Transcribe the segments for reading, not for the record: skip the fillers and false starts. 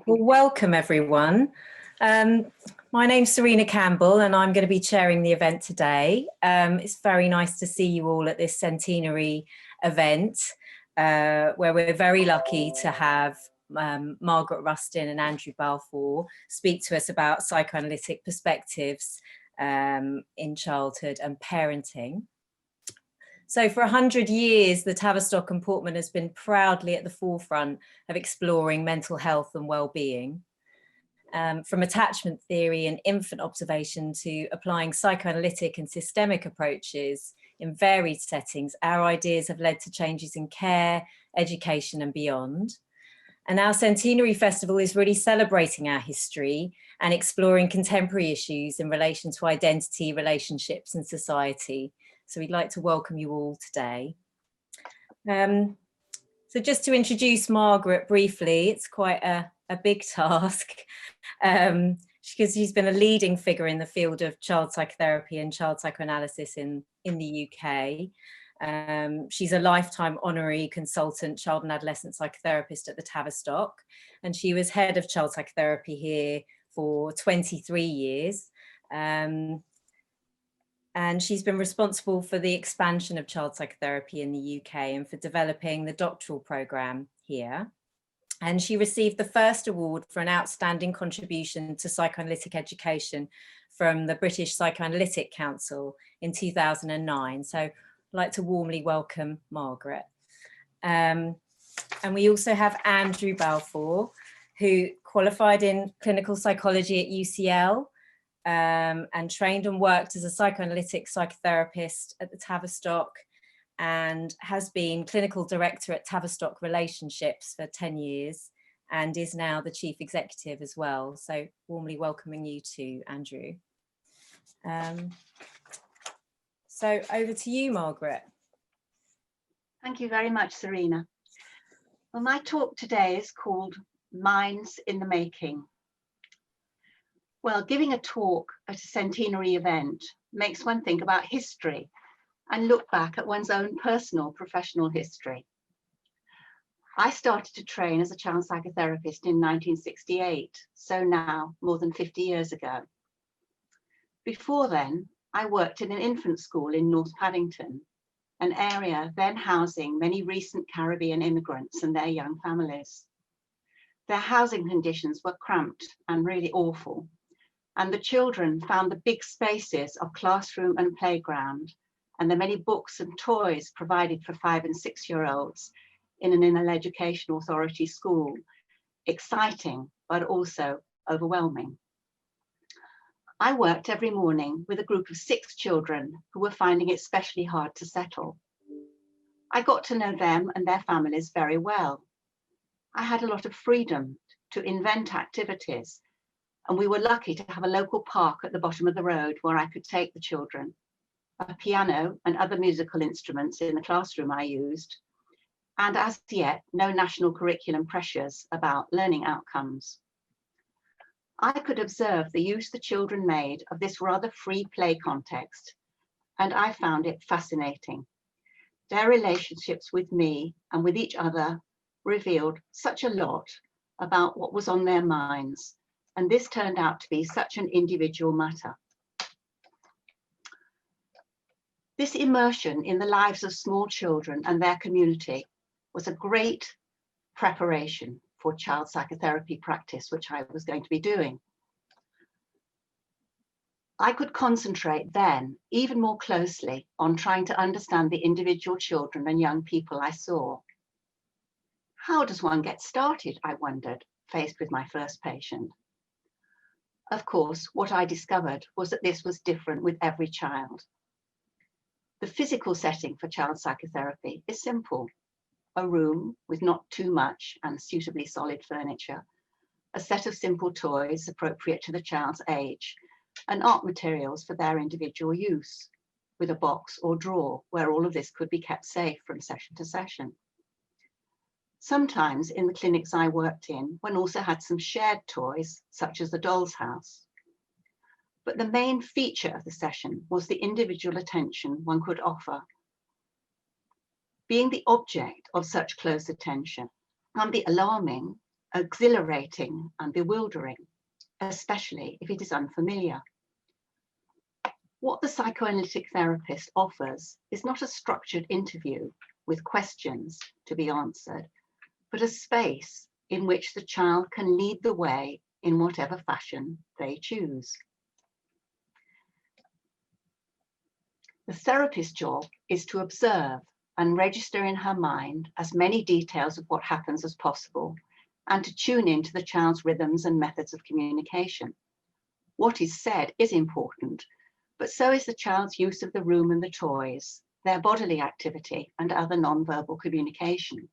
Well, welcome everyone. My name's Sarina Campbell and I'm going to be chairing the event today. It's very nice to see you all at this centenary event where we're very lucky to have Margaret, Rustin and Andrew Balfour speak to us about psychoanalytic perspectives in childhood and parenting. So for 100 years, the Tavistock and Portman has been proudly at the forefront of exploring mental health and well-being. From attachment theory and infant observation to applying psychoanalytic and systemic approaches in varied settings, our ideas have led to changes in care, education and beyond. And our Centenary Festival is really celebrating our history and exploring contemporary issues in relation to identity, relationships and society. So we'd like to welcome you all today. So just to introduce Margaret briefly, it's quite a big task because she's been a leading figure in the field of child psychotherapy and child psychoanalysis in the UK. She's a lifetime honorary consultant child and adolescent psychotherapist at the Tavistock, and she was head of child psychotherapy here for 23 years. And she's been responsible for the expansion of child psychotherapy in the UK and for developing the doctoral programme here. And she received the first award for an outstanding contribution to psychoanalytic education from the British Psychoanalytic Council in 2009. So I'd like to warmly welcome Margaret. And we also have Andrew Balfour, who qualified in clinical psychology at UCL, and trained and worked as a psychoanalytic psychotherapist at the Tavistock and has been clinical director at Tavistock Relationships for 10 years and is now the chief executive as well. So warmly welcoming you too, Andrew. So over to you, Margaret. Thank you very much, Sarina. Well, my talk today is called Minds in the Making. Well, giving a talk at a centenary event makes one think about history and look back at one's own personal professional history. I started to train as a child psychotherapist in 1968, so now more than 50 years ago. Before then, I worked in an infant school in North Paddington, an area then housing many recent Caribbean immigrants and their young families. Their housing conditions were cramped and really awful, and the children found the big spaces of classroom and playground and the many books and toys provided for 5- and 6-year-olds in an inner education authority school exciting, but also overwhelming. I worked every morning with a group of 6 children who were finding it especially hard to settle. I got to know them and their families very well. I had a lot of freedom to invent activities, and we were lucky to have a local park at the bottom of the road where I could take the children, a piano and other musical instruments in the classroom I used, and as yet, no national curriculum pressures about learning outcomes. I could observe the use the children made of this rather free play context, and I found it fascinating. Their relationships with me and with each other revealed such a lot about what was on their minds, and this turned out to be such an individual matter. This immersion in the lives of small children and their community was a great preparation for child psychotherapy practice, which I was going to be doing. I could concentrate then even more closely on trying to understand the individual children and young people I saw. How does one get started, I wondered, faced with my first patient. Of course, what I discovered was that this was different with every child. The physical setting for child psychotherapy is simple. A room with not too much and suitably solid furniture, a set of simple toys appropriate to the child's age, and art materials for their individual use, with a box or drawer where all of this could be kept safe from session to session. Sometimes in the clinics I worked in, one also had some shared toys, such as the doll's house. But the main feature of the session was the individual attention one could offer. Being the object of such close attention can be alarming exhilarating and bewildering, especially if it is unfamiliar. What the psychoanalytic therapist offers is not a structured interview with questions to be answered, but a space in which the child can lead the way in whatever fashion they choose. The therapist's job is to observe and register in her mind as many details of what happens as possible, and to tune into the child's rhythms and methods of communication. What is said is important, but so is the child's use of the room and the toys, their bodily activity, and other non-verbal communication.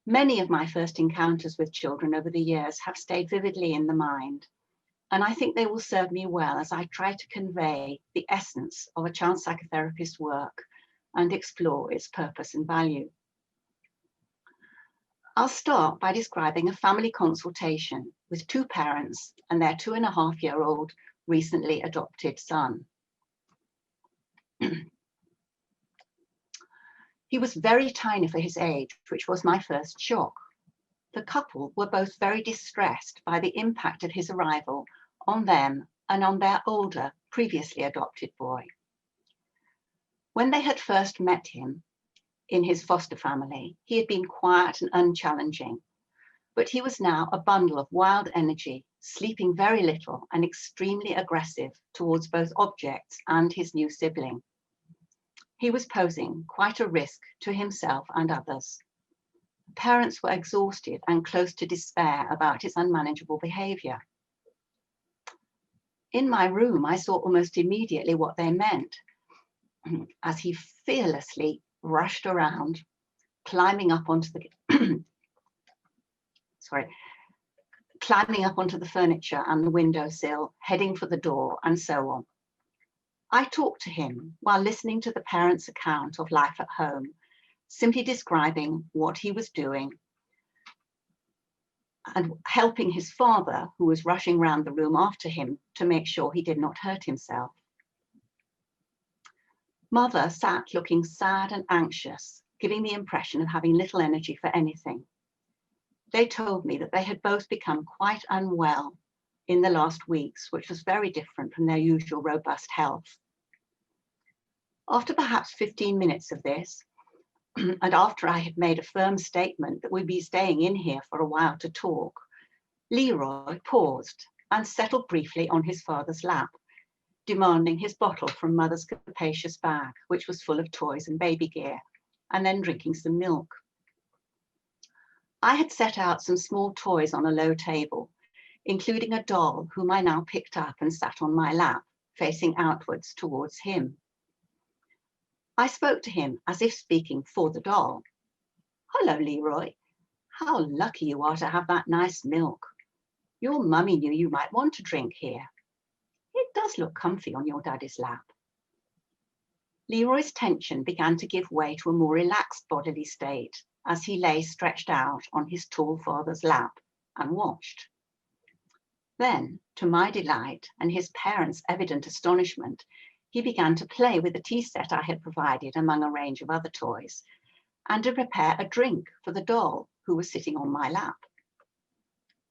Many of my first encounters with children over the years have stayed vividly in the mind, and I think they will serve me well as I try to convey the essence of a child psychotherapist's work and explore its purpose and value. I'll start by describing a family consultation with two parents and their 2.5-year-old recently adopted son. He was very tiny for his age, which was my first shock. The couple were both very distressed by the impact of his arrival on them and on their older, previously adopted boy. When they had first met him in his foster family, he had been quiet and unchallenging, but he was now a bundle of wild energy, sleeping very little and extremely aggressive towards both objects and his new sibling. He was posing quite a risk to himself and others. Parents were exhausted and close to despair about his unmanageable behavior. In my room, I saw almost immediately what they meant, as he fearlessly rushed around, climbing up onto the furniture and the windowsill, heading for the door, and so on. I talked to him while listening to the parents' account of life at home, simply describing what he was doing and helping his father, who was rushing round the room after him, to make sure he did not hurt himself. Mother sat looking sad and anxious, giving the impression of having little energy for anything. They told me that they had both become quite unwell in the last weeks, which was very different from their usual robust health. After perhaps 15 minutes of this, and after I had made a firm statement that we'd be staying in here for a while to talk, Leroy paused and settled briefly on his father's lap, demanding his bottle from Mother's capacious bag, which was full of toys and baby gear, and then drinking some milk. I had set out some small toys on a low table, including a doll whom I now picked up and sat on my lap, facing outwards towards him. I spoke to him as if speaking for the doll. "Hello, Leroy. How lucky you are to have that nice milk. Your mummy knew you might want to drink here. It does look comfy on your daddy's lap." Leroy's tension began to give way to a more relaxed bodily state as he lay stretched out on his tall father's lap and watched. Then, to my delight and his parents' evident astonishment, he began to play with the tea set I had provided among a range of other toys, and to prepare a drink for the doll who was sitting on my lap.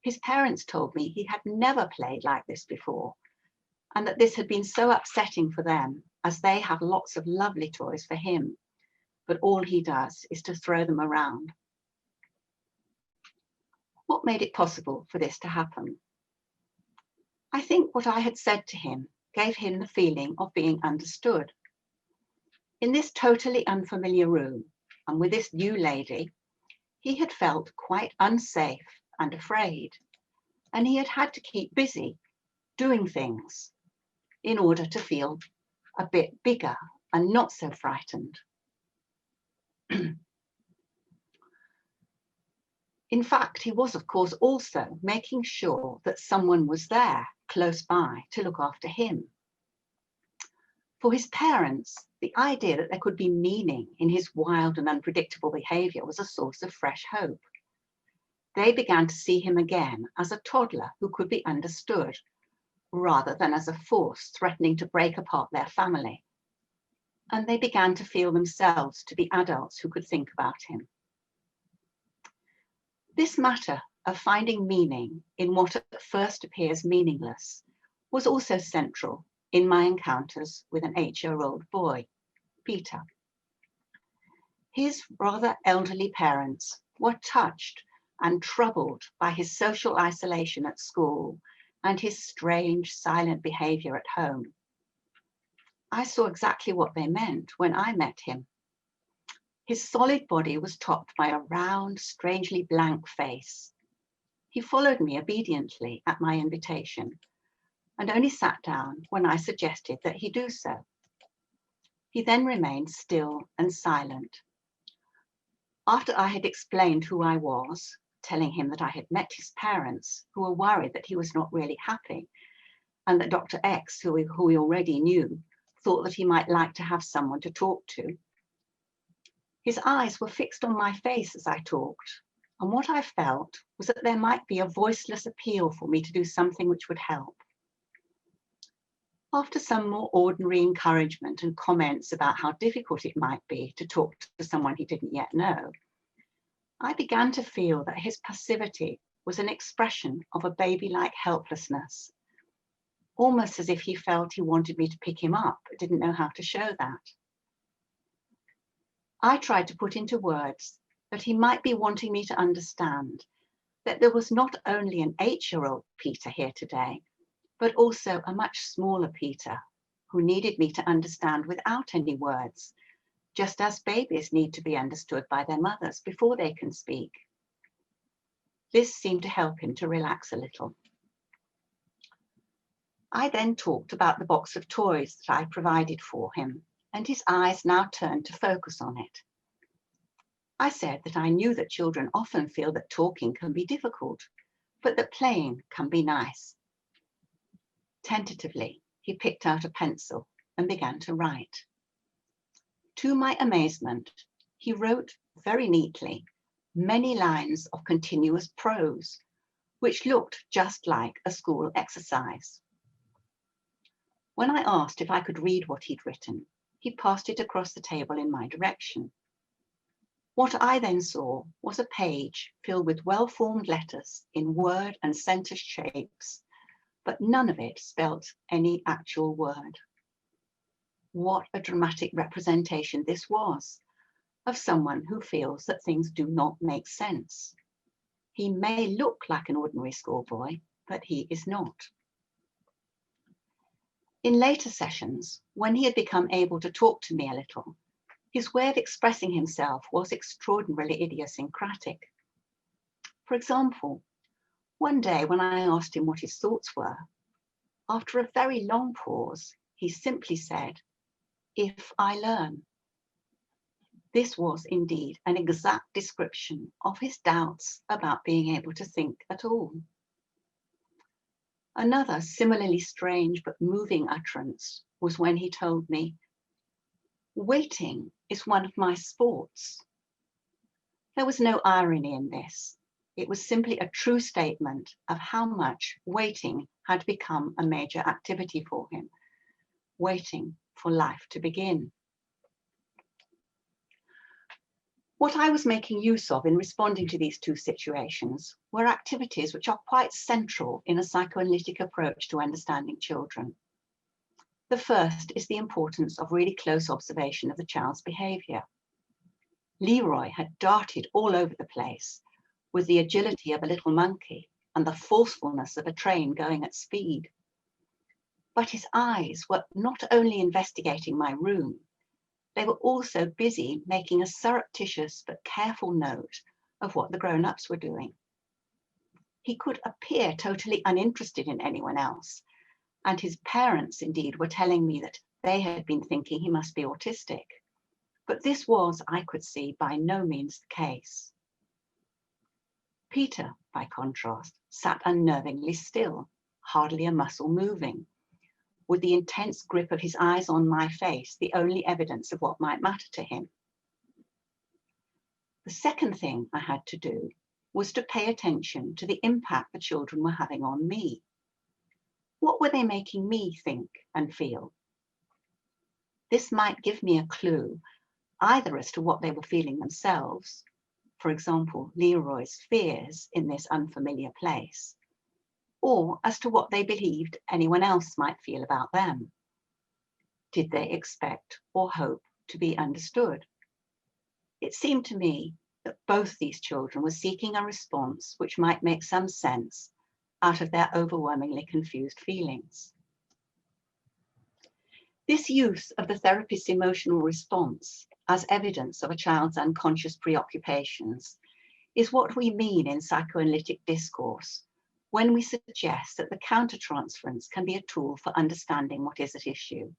His parents told me he had never played like this before, and that this had been so upsetting for them, as they have lots of lovely toys for him, but all he does is to throw them around. What made it possible for this to happen? I think what I had said to him gave him the feeling of being understood. In this totally unfamiliar room, and with this new lady, he had felt quite unsafe and afraid, and he had had to keep busy doing things in order to feel a bit bigger and not so frightened. In fact, he was, of course, also making sure that someone was there close by to look after him. For his parents, the idea that there could be meaning in his wild and unpredictable behavior was a source of fresh hope. They began to see him again as a toddler who could be understood, rather than as a force threatening to break apart their family. And they began to feel themselves to be adults who could think about him. This matter of finding meaning in what at first appears meaningless was also central in my encounters with an 8-year-old boy, Peter. His rather elderly parents were touched and troubled by his social isolation at school and his strange, silent behavior at home. I saw exactly what they meant when I met him. His solid body was topped by a round, strangely blank face. He followed me obediently at my invitation and only sat down when I suggested that he do so. He then remained still and silent. After I had explained who I was, telling him that I had met his parents, who were worried that he was not really happy, and that Dr. X, who we already knew, thought that he might like to have someone to talk to. His eyes were fixed on my face as I talked, and what I felt was that there might be a voiceless appeal for me to do something which would help. After some more ordinary encouragement and comments about how difficult it might be to talk to someone he didn't yet know, I began to feel that his passivity was an expression of a baby-like helplessness, almost as if he felt he wanted me to pick him up, but didn't know how to show that. I tried to put into words that he might be wanting me to understand that there was not only an 8-year-old Peter here today, but also a much smaller Peter who needed me to understand without any words, just as babies need to be understood by their mothers before they can speak. This seemed to help him to relax a little. I then talked about the box of toys that I provided for him, and his eyes now turned to focus on it. I said that I knew that children often feel that talking can be difficult, but that playing can be nice. Tentatively, he picked out a pencil and began to write. To my amazement, he wrote very neatly many lines of continuous prose, which looked just like a school exercise. When I asked if I could read what he'd written, he passed it across the table in my direction. What I then saw was a page filled with well-formed letters in word and sentence shapes, but none of it spelt any actual word. What a dramatic representation this was of someone who feels that things do not make sense. He may look like an ordinary schoolboy, but he is not. In later sessions, when he had become able to talk to me a little, his way of expressing himself was extraordinarily idiosyncratic. For example, one day when I asked him what his thoughts were, after a very long pause, he simply said, "If I learn." This was indeed an exact description of his doubts about being able to think at all. Another similarly strange but moving utterance was when he told me, "Waiting is one of my sports." There was no irony in this. It was simply a true statement of how much waiting had become a major activity for him, waiting for life to begin. What I was making use of in responding to these two situations were activities which are quite central in a psychoanalytic approach to understanding children. The first is the importance of really close observation of the child's behavior. Leroy had darted all over the place with the agility of a little monkey and the forcefulness of a train going at speed. But his eyes were not only investigating my room, they were also busy making a surreptitious but careful note of what the grown-ups were doing. He could appear totally uninterested in anyone else, and his parents indeed were telling me that they had been thinking he must be autistic. But this was, I could see, by no means the case. Peter, by contrast, sat unnervingly still, hardly a muscle moving, with the intense grip of his eyes on my face the only evidence of what might matter to him. The second thing I had to do was to pay attention to the impact the children were having on me. What were they making me think and feel? This might give me a clue either as to what they were feeling themselves, for example, Leroy's fears in this unfamiliar place, or as to what they believed anyone else might feel about them. Did they expect or hope to be understood? It seemed to me that both these children were seeking a response which might make some sense out of their overwhelmingly confused feelings. This use of the therapist's emotional response as evidence of a child's unconscious preoccupations is what we mean in psychoanalytic discourse when we suggest that the countertransference can be a tool for understanding what is at issue.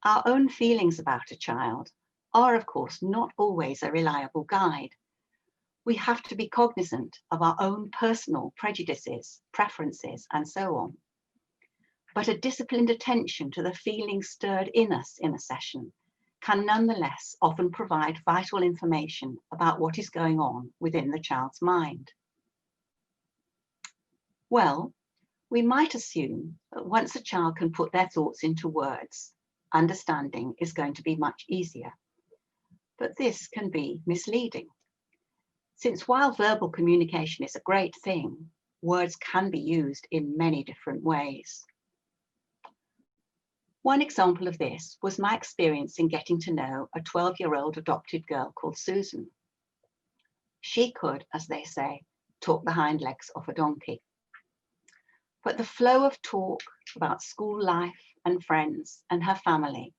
Our own feelings about a child are, of course, not always a reliable guide. We have to be cognizant of our own personal prejudices, preferences, and so on. But a disciplined attention to the feelings stirred in us in a session can nonetheless often provide vital information about what is going on within the child's mind. Well, we might assume that once a child can put their thoughts into words, understanding is going to be much easier. But this can be misleading, since while verbal communication is a great thing, words can be used in many different ways. One example of this was my experience in getting to know a 12-year-old adopted girl called Susan. She could, as they say, talk the hind legs off a donkey. But the flow of talk about school life and friends and her family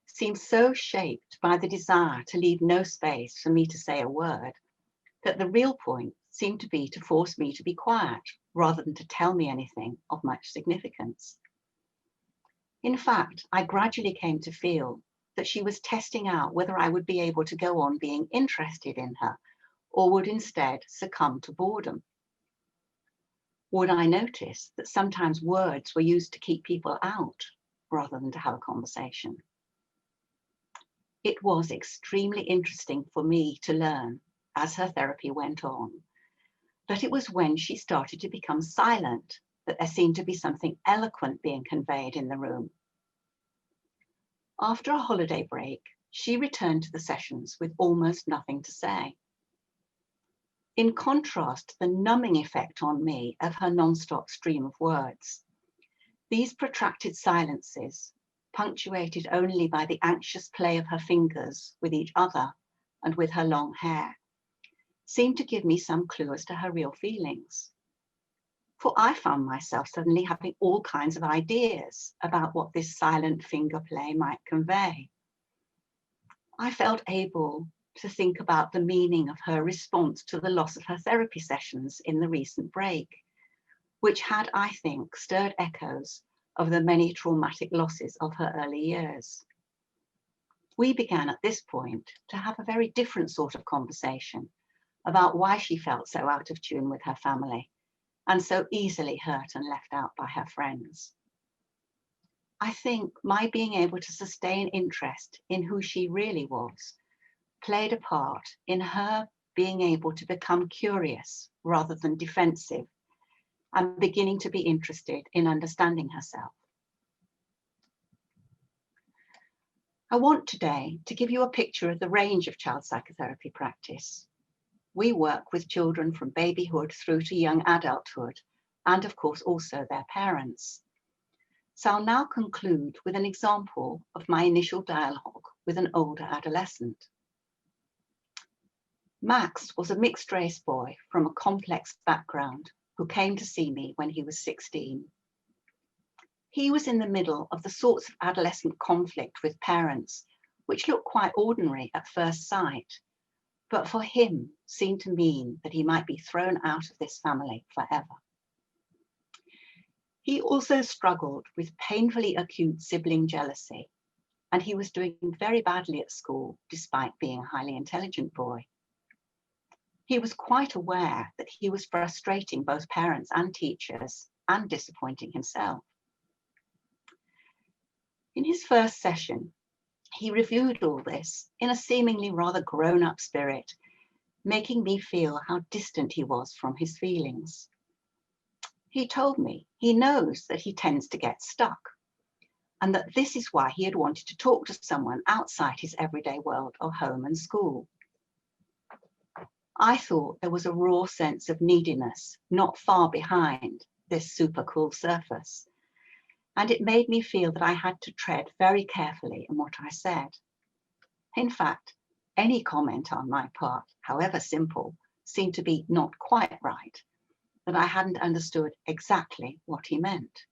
seemed so shaped by the desire to leave no space for me to say a word that the real point seemed to be to force me to be quiet rather than to tell me anything of much significance. In fact, I gradually came to feel that she was testing out whether I would be able to go on being interested in her or would instead succumb to boredom. Would I notice that sometimes words were used to keep people out rather than to have a conversation? It was extremely interesting for me to learn, as her therapy went on, that it was when she started to become silent that there seemed to be something eloquent being conveyed in the room. After a holiday break, she returned to the sessions with almost nothing to say. In contrast to the numbing effect on me of her non-stop stream of words, these protracted silences, punctuated only by the anxious play of her fingers with each other and with her long hair, seemed to give me some clue as to her real feelings. For I found myself suddenly having all kinds of ideas about what this silent finger play might convey. I felt able to think about the meaning of her response to the loss of her therapy sessions in the recent break, which had, I think, stirred echoes of the many traumatic losses of her early years. We began at this point to have a very different sort of conversation about why she felt so out of tune with her family and so easily hurt and left out by her friends. I think my being able to sustain interest in who she really was played a part in her being able to become curious rather than defensive and beginning to be interested in understanding herself. I want today to give you a picture of the range of child psychotherapy practice. We work with children from babyhood through to young adulthood, and of course also their parents. So I'll now conclude with an example of my initial dialogue with an older adolescent. Max was a mixed-race boy from a complex background who came to see me when he was 16. He was in the middle of the sorts of adolescent conflict with parents which looked quite ordinary at first sight, but for him seemed to mean that he might be thrown out of this family forever. He also struggled with painfully acute sibling jealousy, and he was doing very badly at school despite being a highly intelligent boy. He was quite aware that he was frustrating both parents and teachers and disappointing himself. In his first session, he reviewed all this in a seemingly rather grown-up spirit, making me feel how distant he was from his feelings. He told me he knows that he tends to get stuck, and that this is why he had wanted to talk to someone outside his everyday world of home and school. I thought there was a raw sense of neediness not far behind this super cool surface, and it made me feel that I had to tread very carefully in what I said. In fact, any comment on my part, however simple, seemed to be not quite right, that I hadn't understood exactly what he meant.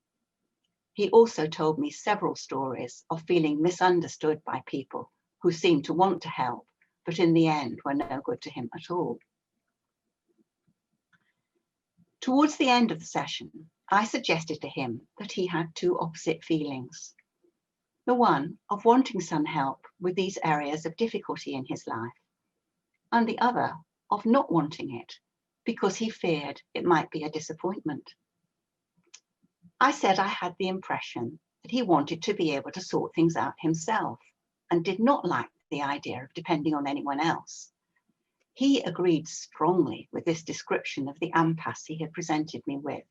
He also told me several stories of feeling misunderstood by people who seemed to want to help, but in the end were no good to him at all. Towards the end of the session, I suggested to him that he had two opposite feelings. The one of wanting some help with these areas of difficulty in his life, and the other of not wanting it because he feared it might be a disappointment. I said I had the impression that he wanted to be able to sort things out himself and did not like the idea of depending on anyone else. He agreed strongly with this description of the impasse he had presented me with.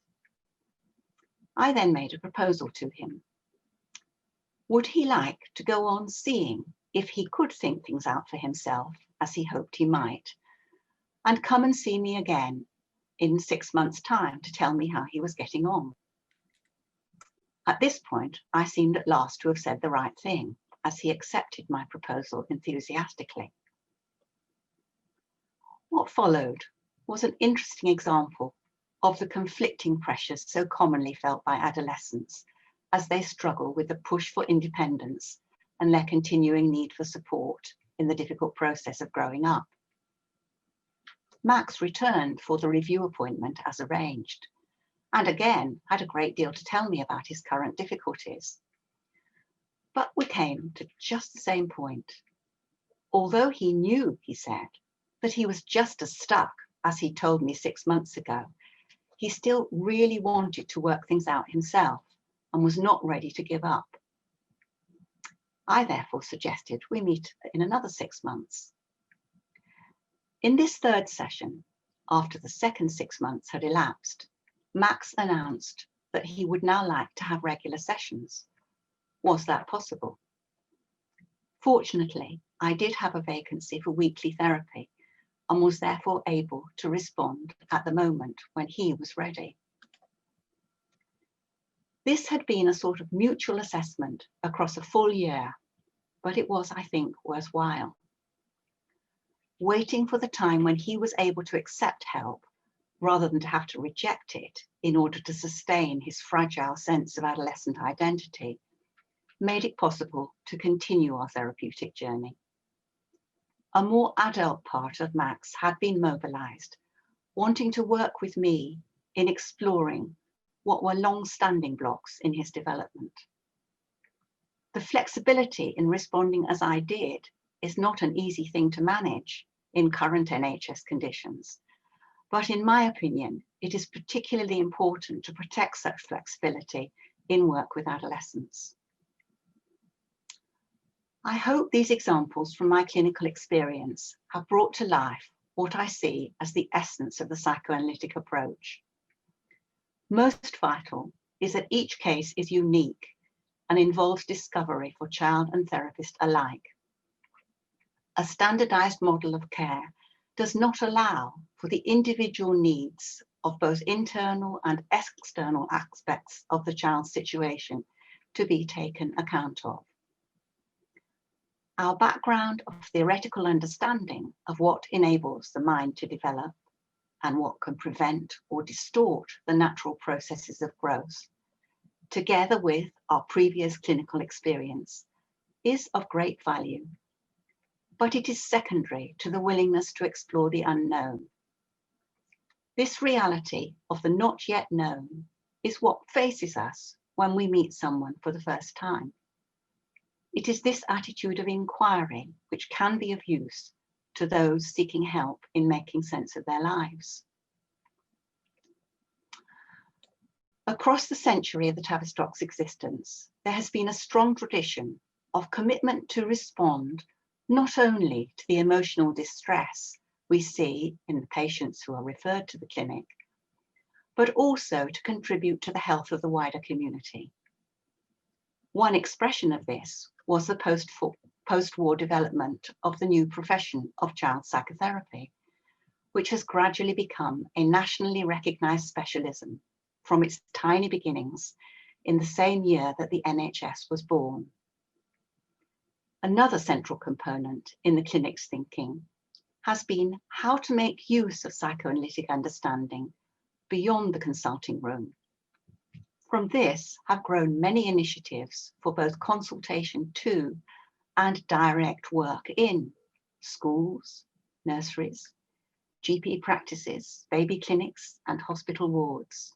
I then made a proposal to him. Would he like to go on seeing if he could think things out for himself, as he hoped he might, and come and see me again in 6 months' time to tell me how he was getting on? At this point, I seemed at last to have said the right thing, as he accepted my proposal enthusiastically. What followed was an interesting example of the conflicting pressures so commonly felt by adolescents as they struggle with the push for independence and their continuing need for support in the difficult process of growing up. Max returned for the review appointment as arranged, and again had a great deal to tell me about his current difficulties. But we came to just the same point. Although he knew, he said, that he was just as stuck as he told me 6 months ago, he still really wanted to work things out himself and was not ready to give up. I therefore suggested we meet in another 6 months. In this third session, after the second 6 months had elapsed, Max announced that he would now like to have regular sessions. Was that possible? Fortunately, I did have a vacancy for weekly therapy and was therefore able to respond at the moment when he was ready. This had been a sort of mutual assessment across a full year, but it was, I think, worthwhile. Waiting for the time when he was able to accept help rather than to have to reject it in order to sustain his fragile sense of adolescent identity made it possible to continue our therapeutic journey. A more adult part of Max had been mobilized, wanting to work with me in exploring what were long-standing blocks in his development. The flexibility in responding as I did is not an easy thing to manage in current NHS conditions, but in my opinion, it is particularly important to protect such flexibility in work with adolescents. I hope these examples from my clinical experience have brought to life what I see as the essence of the psychoanalytic approach. Most vital is that each case is unique and involves discovery for child and therapist alike. A standardized model of care does not allow for the individual needs of both internal and external aspects of the child's situation to be taken account of. Our background of theoretical understanding of what enables the mind to develop and what can prevent or distort the natural processes of growth, together with our previous clinical experience, is of great value. But it is secondary to the willingness to explore the unknown. This reality of the not yet known is what faces us when we meet someone for the first time. It is this attitude of inquiry which can be of use to those seeking help in making sense of their lives. Across the century of the Tavistock's existence, there has been a strong tradition of commitment to respond not only to the emotional distress we see in the patients who are referred to the clinic, but also to contribute to the health of the wider community. One expression of this was the post-war development of the new profession of child psychotherapy, which has gradually become a nationally recognised specialism from its tiny beginnings in the same year that the NHS was born. Another central component in the clinic's thinking has been how to make use of psychoanalytic understanding beyond the consulting room. From this have grown many initiatives for both consultation to and direct work in schools, nurseries, GP practices, baby clinics, and hospital wards.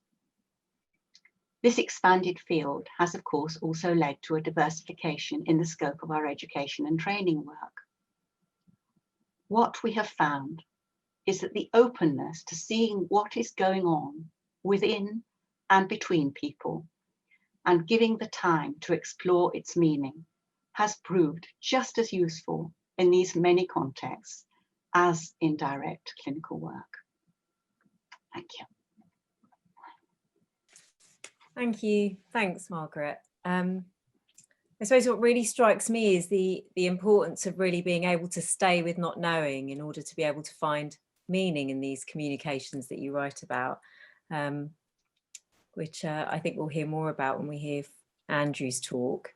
This expanded field has, of course, also led to a diversification in the scope of our education and training work. What we have found is that the openness to seeing what is going on within and between people and giving the time to explore its meaning has proved just as useful in these many contexts as in direct clinical work. Thank you. Thank you. Thanks, Margaret. I suppose what really strikes me is the importance of really being able to stay with not knowing in order to be able to find meaning in these communications that you write about, which I think we'll hear more about when we hear Andrew's talk.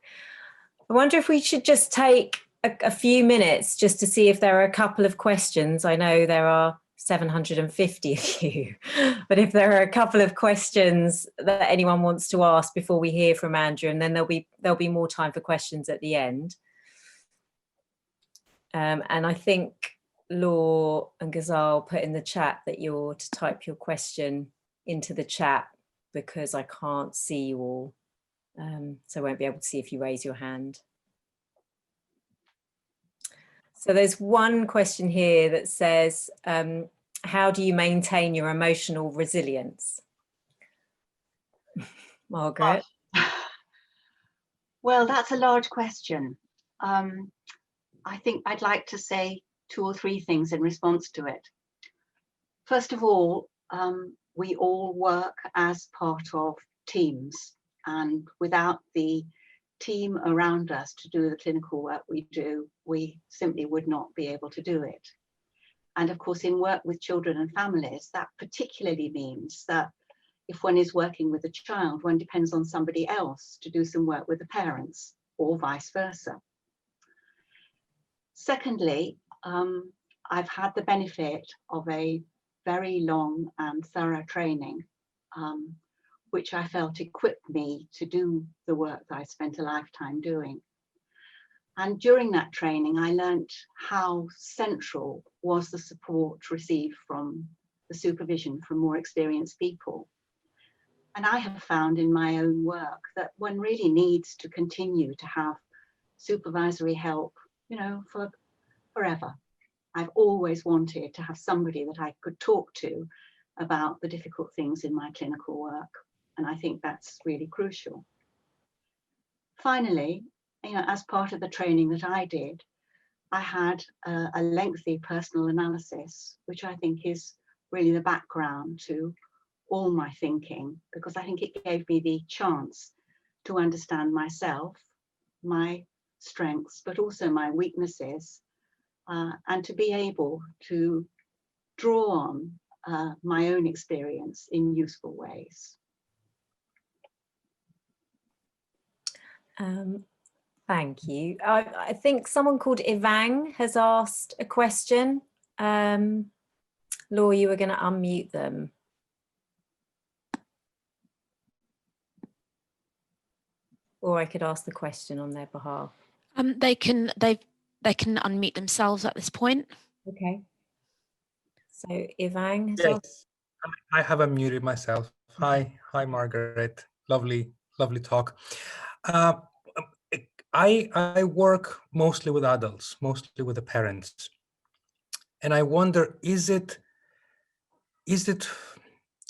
I wonder if we should just take a few minutes just to see if there are a couple of questions. I know there are 750 of you, but if there are a couple of questions that anyone wants to ask before we hear from Andrew, and then there'll be more time for questions at the end. And I think Law and Ghazal put in the chat that you're to type your question into the chat because I can't see you all, so I won't be able to see if you raise your hand. So there's one question here that says, how do you maintain your emotional resilience? Margaret? Well, that's a large question. I think I'd like to say 2 or 3 things in response to it. First of all, we all work as part of teams, and without the team around us to do the clinical work we do, we simply would not be able to do it. And of course, in work with children and families, that particularly means that if one is working with a child, one depends on somebody else to do some work with the parents, or vice versa. Secondly, I've had the benefit of a very long and thorough training, which I felt equipped me to do the work that I spent a lifetime doing. And during that training, I learnt how central was the support received from the supervision from more experienced people. And I have found in my own work that one really needs to continue to have supervisory help, for forever. I've always wanted to have somebody that I could talk to about the difficult things in my clinical work. And I think that's really crucial. Finally, as part of the training that I did, I had a lengthy personal analysis, which I think is really the background to all my thinking, because I think it gave me the chance to understand myself, my strengths, but also my weaknesses, and to be able to draw on my own experience in useful ways. Thank you. I think someone called Ivang has asked a question. Laura, you were going to unmute them. Or I could ask the question on their behalf. They can unmute themselves at this point. Okay. So Ivang has asked. I have unmuted myself. Hi, Margaret. Lovely talk. I work mostly with adults, mostly with the parents, and I wonder,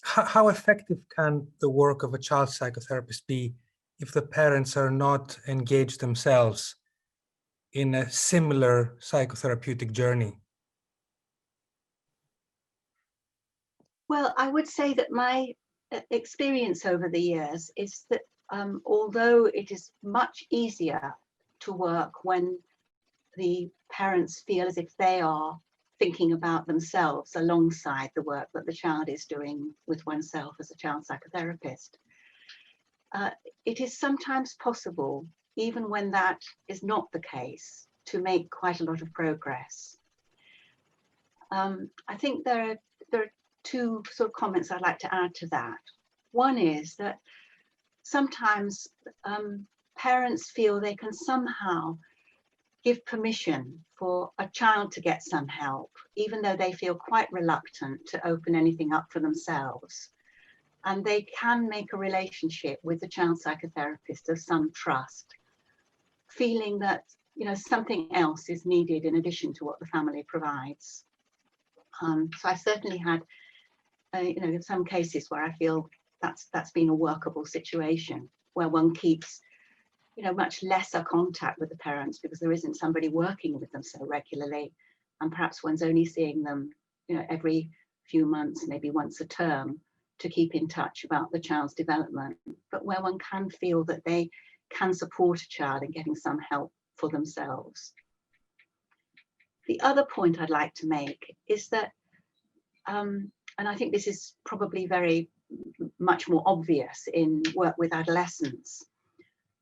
how effective can the work of a child psychotherapist be if the parents are not engaged themselves in a similar psychotherapeutic journey? Well, I would say that my experience over the years is that although it is much easier to work when the parents feel as if they are thinking about themselves alongside the work that the child is doing with oneself as a child psychotherapist. It is sometimes possible, even when that is not the case, to make quite a lot of progress. I think there are two sort of comments I'd like to add to that. One is that sometimes parents feel they can somehow give permission for a child to get some help, even though they feel quite reluctant to open anything up for themselves. And they can make a relationship with the child psychotherapist of some trust, feeling that, you know, something else is needed in addition to what the family provides. So I've certainly had, you know, some cases where I feel that's been a workable situation, where one keeps, you know, much lesser contact with the parents because there isn't somebody working with them so regularly, and perhaps one's only seeing them, you know, every few months, maybe once a term, to keep in touch about the child's development, but where one can feel that they can support a child in getting some help for themselves. The other point I'd like to make is that, and I think this is probably very much more obvious in work with adolescents,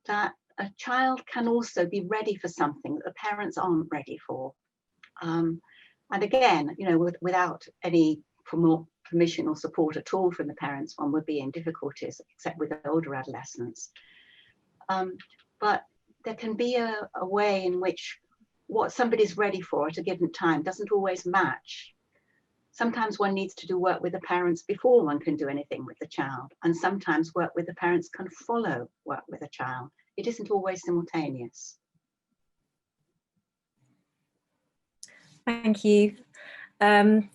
that a child can also be ready for something that the parents aren't ready for. And again, you know, without any permission or support at all from the parents, one would be in difficulties, except with older adolescents. But there can be a way in which what somebody's ready for at a given time doesn't always match. Sometimes one needs to do work with the parents before one can do anything with the child, and sometimes work with the parents can follow work with a child. It isn't always simultaneous. Thank you. I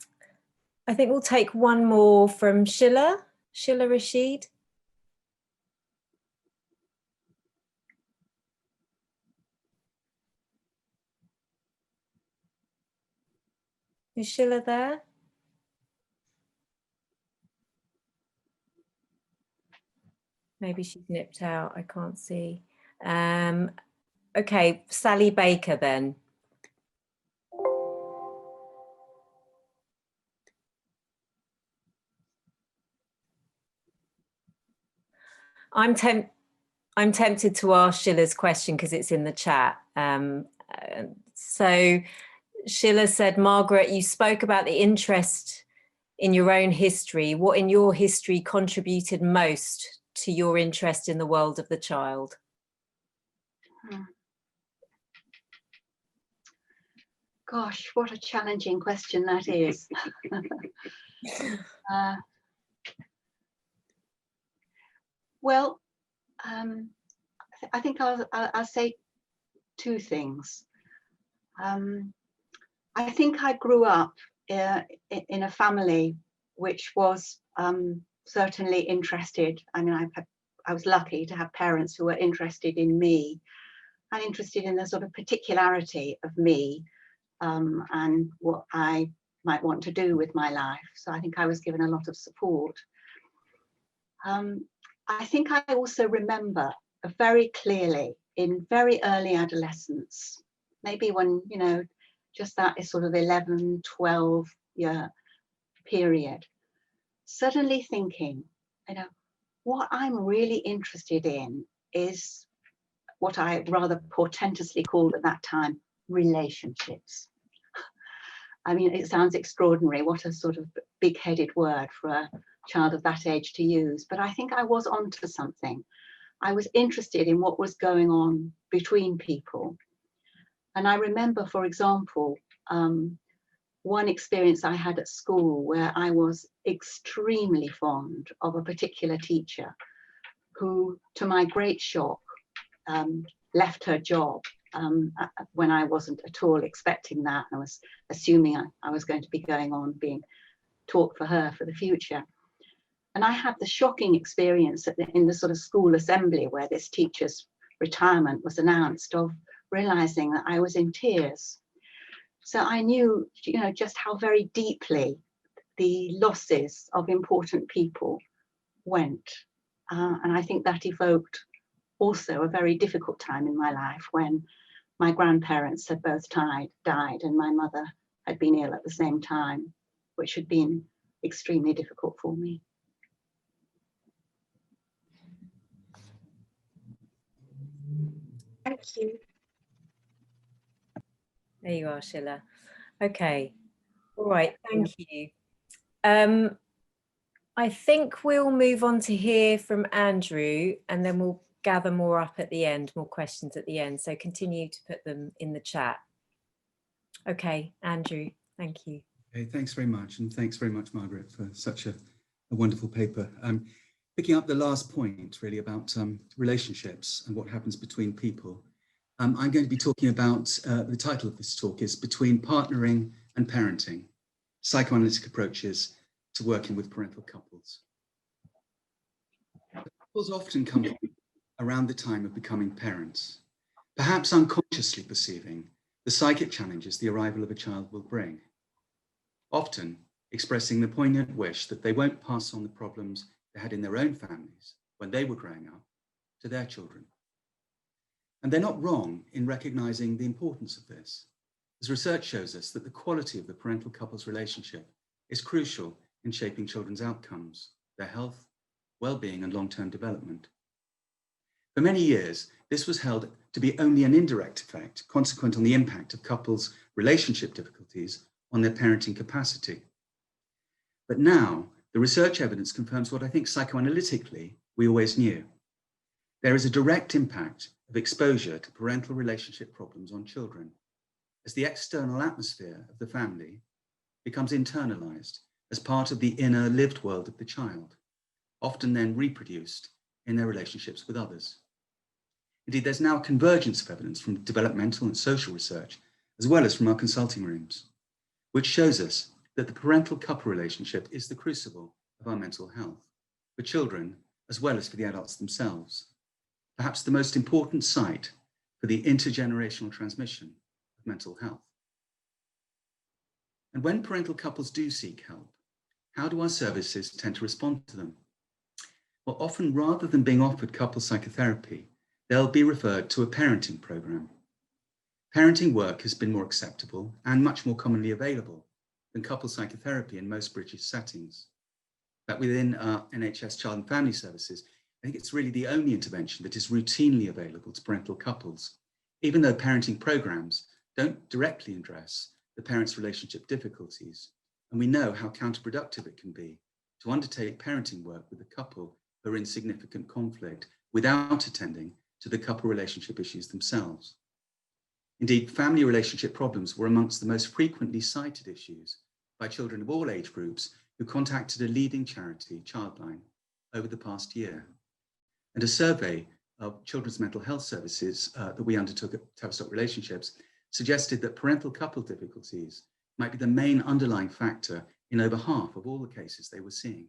think we'll take one more from Shila Rashid. Is Shila there? Maybe she's nipped out, I can't see. Okay, Sally Baker then. I'm tempted to ask Shila's question because it's in the chat. So Shila said, Margaret, you spoke about the interest in your own history. What in your history contributed most to your interest in the world of the child? Gosh, what a challenging question that is. Well, I think I'll say two things. I think I grew up in a family which was certainly interested. I mean, I was lucky to have parents who were interested in me and interested in the sort of particularity of me and what I might want to do with my life. So I think I was given a lot of support. I think I also remember very clearly in very early adolescence, maybe when, you know, just that is sort of 11, 12 year period, suddenly thinking, you know, what I'm really interested in is what I rather portentously called at that time relationships. I mean, it sounds extraordinary, what a sort of big-headed word for a child of that age to use, but I think I was onto something. I was interested in what was going on between people. And I remember, for example, one experience I had at school where I was extremely fond of a particular teacher who, to my great shock, left her job when I wasn't at all expecting that. I was assuming I was going to be going on being taught for her for the future. And I had the shocking experience in the sort of school assembly where this teacher's retirement was announced, of realizing that I was in tears. So I knew, you know, just how very deeply the losses of important people went. And I think that evoked also a very difficult time in my life when my grandparents had both died and my mother had been ill at the same time, which had been extremely difficult for me. Thank you. There you are, Sheila. Okay. All right. Thank you. I think we'll move on to hear from Andrew, and then we'll gather more up at the end, more questions at the end. So continue to put them in the chat. Okay, Andrew, thank you. Okay, thanks very much. And thanks very much, Margaret, for such a wonderful paper. Picking up the last point really about relationships and what happens between people. I'm going to be talking about, the title of this talk is Between Partnering and Parenting, Psychoanalytic Approaches to Working with Parental Couples. Couples often come around the time of becoming parents, perhaps unconsciously perceiving the psychic challenges the arrival of a child will bring, often expressing the poignant wish that they won't pass on the problems they had in their own families when they were growing up to their children. And they're not wrong in recognizing the importance of this, as research shows us that the quality of the parental couple's relationship is crucial in shaping children's outcomes, their health, well-being, and long-term development. For many years, this was held to be only an indirect effect, consequent on the impact of couples' relationship difficulties on their parenting capacity. But now, the research evidence confirms what I think psychoanalytically we always knew. There is a direct impact of exposure to parental relationship problems on children, as the external atmosphere of the family becomes internalized as part of the inner lived world of the child, often then reproduced in their relationships with others. Indeed, there's now a convergence of evidence from developmental and social research, as well as from our consulting rooms, which shows us that the parental couple relationship is the crucible of our mental health, for children as well as for the adults themselves, perhaps the most important site for the intergenerational transmission of mental health. And when parental couples do seek help, how do our services tend to respond to them? Well, often rather than being offered couple psychotherapy, they'll be referred to a parenting program. Parenting work has been more acceptable and much more commonly available than couple psychotherapy in most British settings. But within our NHS Child and Family Services, I think it's really the only intervention that is routinely available to parental couples, even though parenting programs don't directly address the parents' relationship difficulties. And we know how counterproductive it can be to undertake parenting work with a couple who are in significant conflict without attending to the couple relationship issues themselves. Indeed, family relationship problems were amongst the most frequently cited issues by children of all age groups who contacted a leading charity, Childline, over the past year. And a survey of children's mental health services that we undertook at Tavistock Relationships suggested that parental couple difficulties might be the main underlying factor in over half of all the cases they were seeing.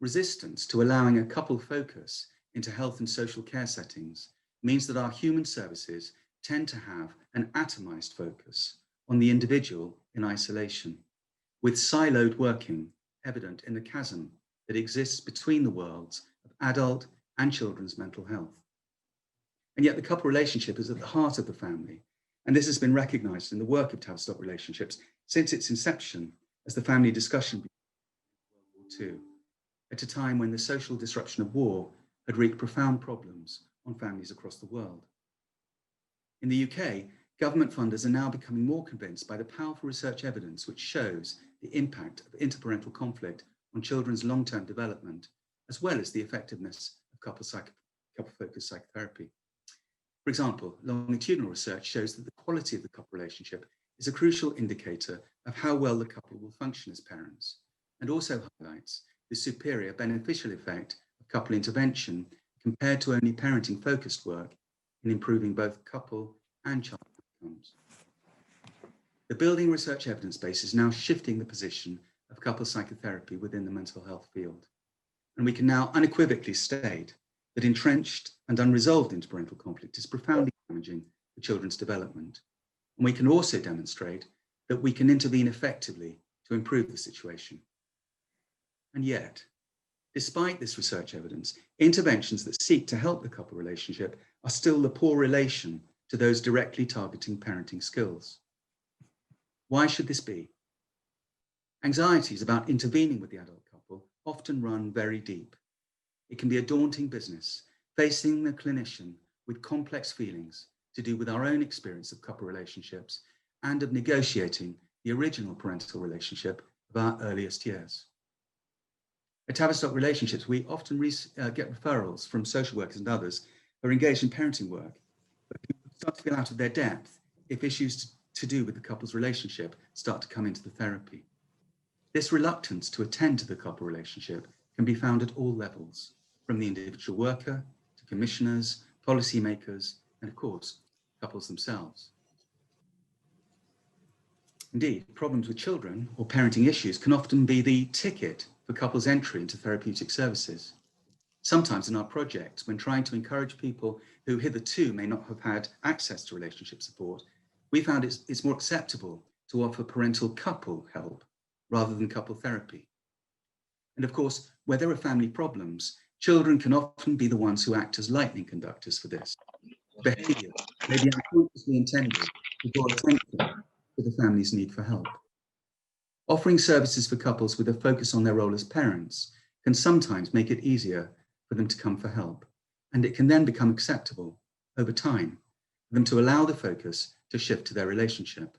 Resistance to allowing a couple focus into health and social care settings means that our human services tend to have an atomized focus on the individual in isolation, with siloed working evident in the chasm that exists between the worlds of adult and children's mental health. And yet the couple relationship is at the heart of the family, and this has been recognized in the work of Tavistock Relationships since its inception as the family discussion began in World War II, at a time when the social disruption of war had wreaked profound problems on families across the world. In the UK, government funders are now becoming more convinced by the powerful research evidence which shows the impact of interparental conflict on children's long-term development, as well as the effectiveness of couple-focused psychotherapy. For example, longitudinal research shows that the quality of the couple relationship is a crucial indicator of how well the couple will function as parents, and also highlights the superior beneficial effect of couple intervention compared to only parenting-focused work in improving both couple and child outcomes. The building research evidence base is now shifting the position of couple psychotherapy within the mental health field. And we can now unequivocally state that entrenched and unresolved interparental conflict is profoundly damaging for children's development. And we can also demonstrate that we can intervene effectively to improve the situation. And yet, despite this research evidence, interventions that seek to help the couple relationship are still the poor relation to those directly targeting parenting skills. Why should this be? Anxieties about intervening with the adult couple often run very deep. It can be a daunting business, facing the clinician with complex feelings to do with our own experience of couple relationships and of negotiating the original parental relationship of our earliest years. At Tavistock Relationships, we often get referrals from social workers and others who are engaged in parenting work, but who start to feel out of their depth if issues to do with the couple's relationship start to come into the therapy. This reluctance to attend to the couple relationship can be found at all levels, from the individual worker to commissioners, policymakers, and of course, couples themselves. Indeed, problems with children or parenting issues can often be the ticket for couples' entry into therapeutic services. Sometimes in our projects, when trying to encourage people who hitherto may not have had access to relationship support, we found it's more acceptable to offer parental couple help rather than couple therapy. And of course, where there are family problems, children can often be the ones who act as lightning conductors for this. Behavior may be unconsciously intended to draw attention to the family's need for help. Offering services for couples with a focus on their role as parents can sometimes make it easier for them to come for help, and it can then become acceptable over time for them to allow the focus to shift to their relationship.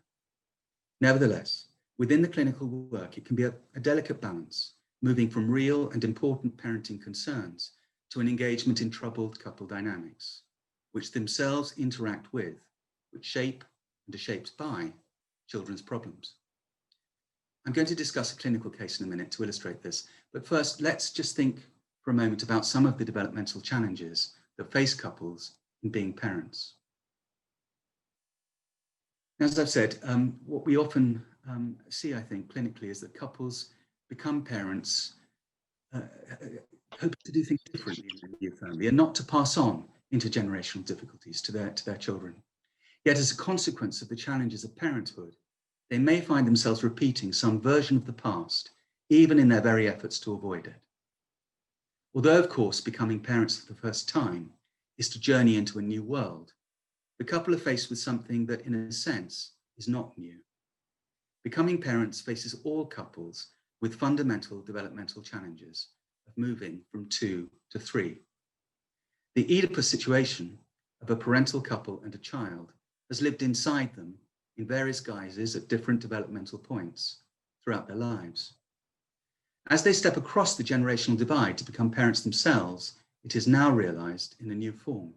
Nevertheless, within the clinical work, it can be a delicate balance, moving from real and important parenting concerns to an engagement in troubled couple dynamics, which themselves interact with, which shape and are shaped by children's problems. I'm going to discuss a clinical case in a minute to illustrate this, but first let's just think for a moment about some of the developmental challenges that face couples in being parents. As I've said, what we often see, I think, clinically is that couples become parents hoping to do things differently in their new family and not to pass on intergenerational difficulties to their children. Yet as a consequence of the challenges of parenthood, they may find themselves repeating some version of the past, even in their very efforts to avoid it. Although, of course, becoming parents for the first time is to journey into a new world, the couple are faced with something that, in a sense, is not new. Becoming parents faces all couples with fundamental developmental challenges of moving from 2 to 3. The Oedipus situation of a parental couple and a child has lived inside them in various guises at different developmental points throughout their lives. As they step across the generational divide to become parents themselves, it is now realized in a new form.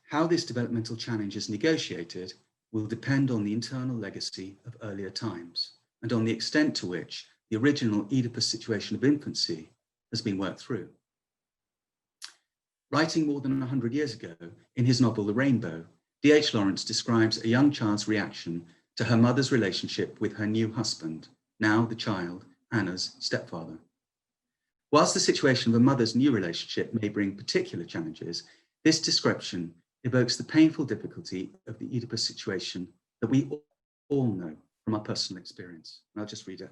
How this developmental challenge is negotiated will depend on the internal legacy of earlier times and on the extent to which the original Oedipus situation of infancy has been worked through. Writing more than 100 years ago in his novel The Rainbow, D.H. Lawrence describes a young child's reaction to her mother's relationship with her new husband, now the child, Anna's stepfather. Whilst the situation of a mother's new relationship may bring particular challenges, this description evokes the painful difficulty of the Oedipus situation that we all know from our personal experience. And I'll just read a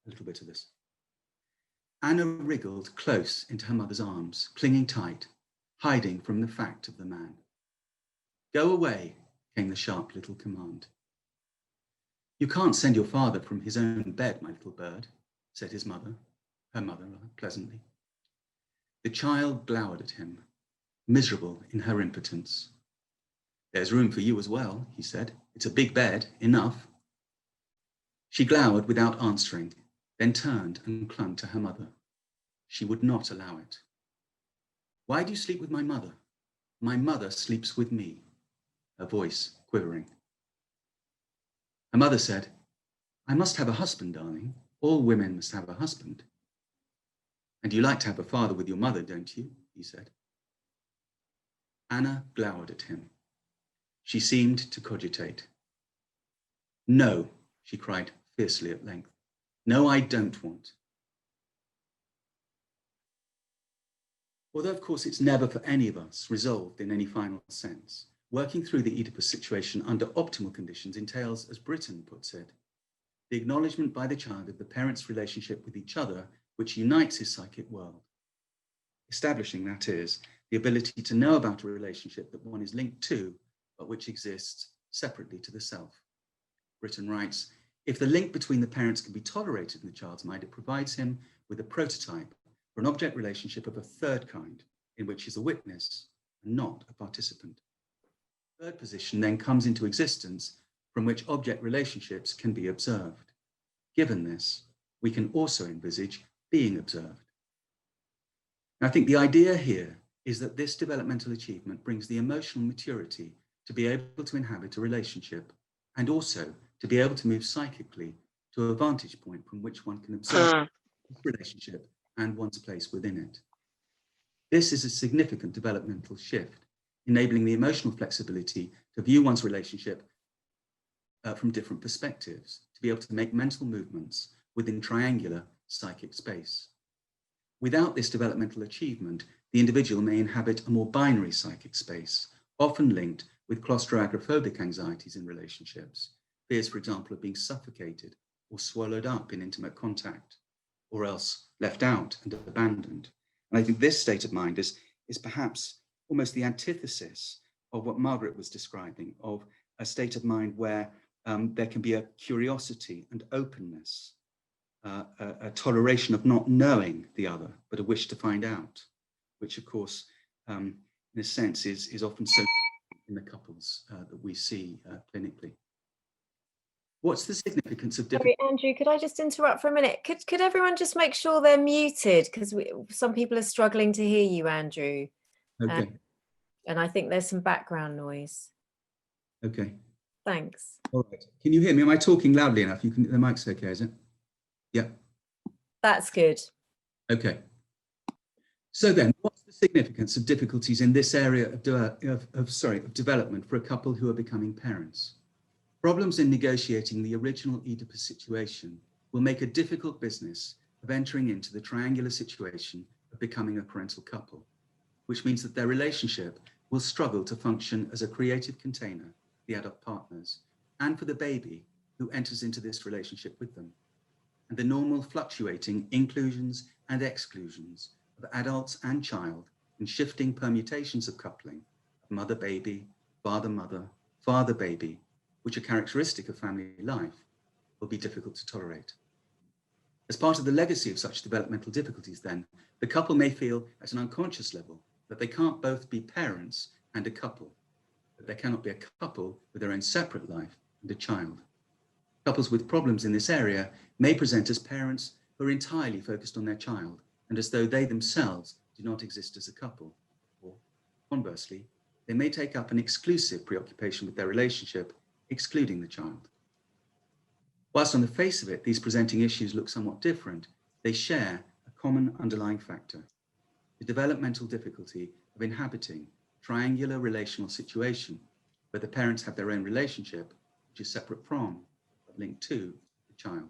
little bit of this. Anna wriggled close into her mother's arms, clinging tight, hiding from the fact of the man. "Go away," came the sharp little command. "You can't send your father from his own bed, my little bird," said her mother, pleasantly. The child glowered at him, miserable in her impotence. "There's room for you as well," he said. "It's a big bed, enough." She glowered without answering, then turned and clung to her mother. She would not allow it. "Why do you sleep with my mother? My mother sleeps with me," her voice quivering. Her mother said, "I must have a husband, darling. All women must have a husband." "And you like to have a father with your mother, don't you?" he said. Anna glowered at him. She seemed to cogitate. "No," she cried fiercely at length. "No, I don't want." Although, of course, it's never for any of us resolved in any final sense, working through the Oedipus situation under optimal conditions entails, as Britton puts it, the acknowledgement by the child of the parent's relationship with each other, which unites his psychic world. Establishing, that is, the ability to know about a relationship that one is linked to, but which exists separately to the self. Britton writes, if the link between the parents can be tolerated in the child's mind, it provides him with a prototype for an object relationship of a third kind, in which he's a witness and not a participant. The third position then comes into existence from which object relationships can be observed. Given this, we can also envisage being observed. I think the idea here is that this developmental achievement brings the emotional maturity to be able to inhabit a relationship and also to be able to move psychically to a vantage point from which one can observe this relationship and one's place within it. This is a significant developmental shift, enabling the emotional flexibility to view one's relationship from different perspectives, to be able to make mental movements within triangular psychic space. Without this developmental achievement, the individual may inhabit a more binary psychic space, often linked with claustrophobic anxieties in relationships, fears, for example, of being suffocated or swallowed up in intimate contact, or else left out and abandoned. And I think this state of mind is perhaps almost the antithesis of what Margaret was describing, of a state of mind where there can be a curiosity and openness, a toleration of not knowing the other, but a wish to find out, which of course, in a sense, is often so in the couples that we see clinically. What's the significance of different... Sorry, Andrew, could I just interrupt for a minute? Could everyone just make sure they're muted? Because some people are struggling to hear you, Andrew. Okay. And I think there's some background noise. Okay. Thanks. All right. Can you hear me? Am I talking loudly enough? The mic's okay, is it? Yeah. That's good. Okay. So then, what's the significance of difficulties in this area of development for a couple who are becoming parents? Problems in negotiating the original Oedipus situation will make a difficult business of entering into the triangular situation of becoming a parental couple, which means that their relationship will struggle to function as a creative container, the adult partners, and for the baby who enters into this relationship with them, and the normal fluctuating inclusions and exclusions of adults and child in shifting permutations of coupling, of mother-baby, father-mother, father-baby, which are characteristic of family life, will be difficult to tolerate. As part of the legacy of such developmental difficulties then, the couple may feel at an unconscious level that they can't both be parents and a couple, that there cannot be a couple with their own separate life and a child. Couples with problems in this area may present as parents who are entirely focused on their child and as though they themselves do not exist as a couple. Or conversely, they may take up an exclusive preoccupation with their relationship, excluding the child. Whilst on the face of it, these presenting issues look somewhat different, they share a common underlying factor: the developmental difficulty of inhabiting a triangular relational situation where the parents have their own relationship, which is separate from, but linked to, the child.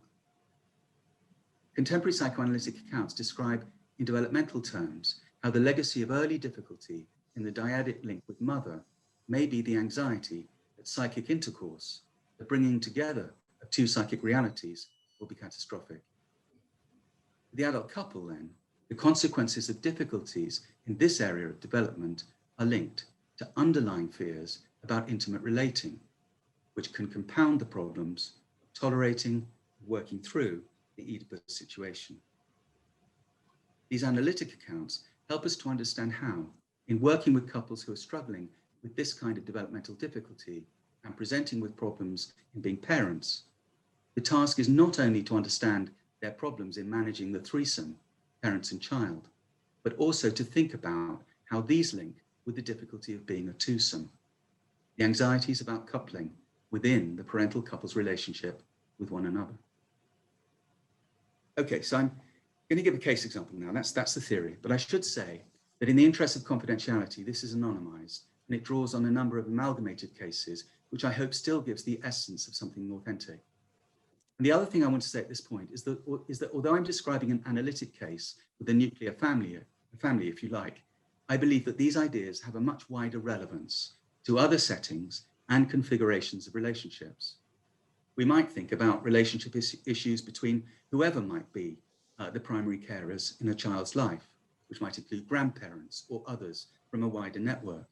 Contemporary psychoanalytic accounts describe in developmental terms how the legacy of early difficulty in the dyadic link with mother may be the anxiety that psychic intercourse, the bringing together of two psychic realities, will be catastrophic. For the adult couple then, the consequences of difficulties in this area of development are linked to underlying fears about intimate relating, which can compound the problems of tolerating, working through the Oedipus situation. These analytic accounts help us to understand how, in working with couples who are struggling with this kind of developmental difficulty and presenting with problems in being parents, the task is not only to understand their problems in managing the threesome, parents and child, but also to think about how these link with the difficulty of being a twosome, the anxieties about coupling within the parental couple's relationship with one another. Okay, so I'm going to give a case example now. That's the theory, but I should say that in the interest of confidentiality, this is anonymized and it draws on a number of amalgamated cases, which I hope still gives the essence of something authentic. And the other thing I want to say at this point is that although I'm describing an analytic case with a nuclear family, if you like, I believe that these ideas have a much wider relevance to other settings and configurations of relationships. We might think about relationship issues between whoever might be the primary carers in a child's life, which might include grandparents or others from a wider network.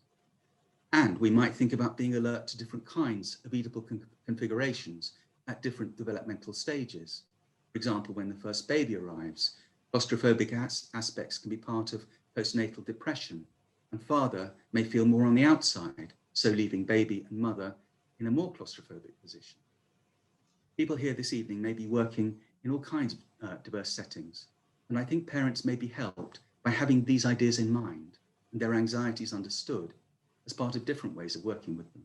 And we might think about being alert to different kinds of Oedipal configurations at different developmental stages. For example, when the first baby arrives, claustrophobic aspects can be part of postnatal depression, and father may feel more on the outside, so leaving baby and mother in a more claustrophobic position. People here this evening may be working in all kinds of diverse settings, and I think parents may be helped by having these ideas in mind and their anxieties understood as part of different ways of working with them.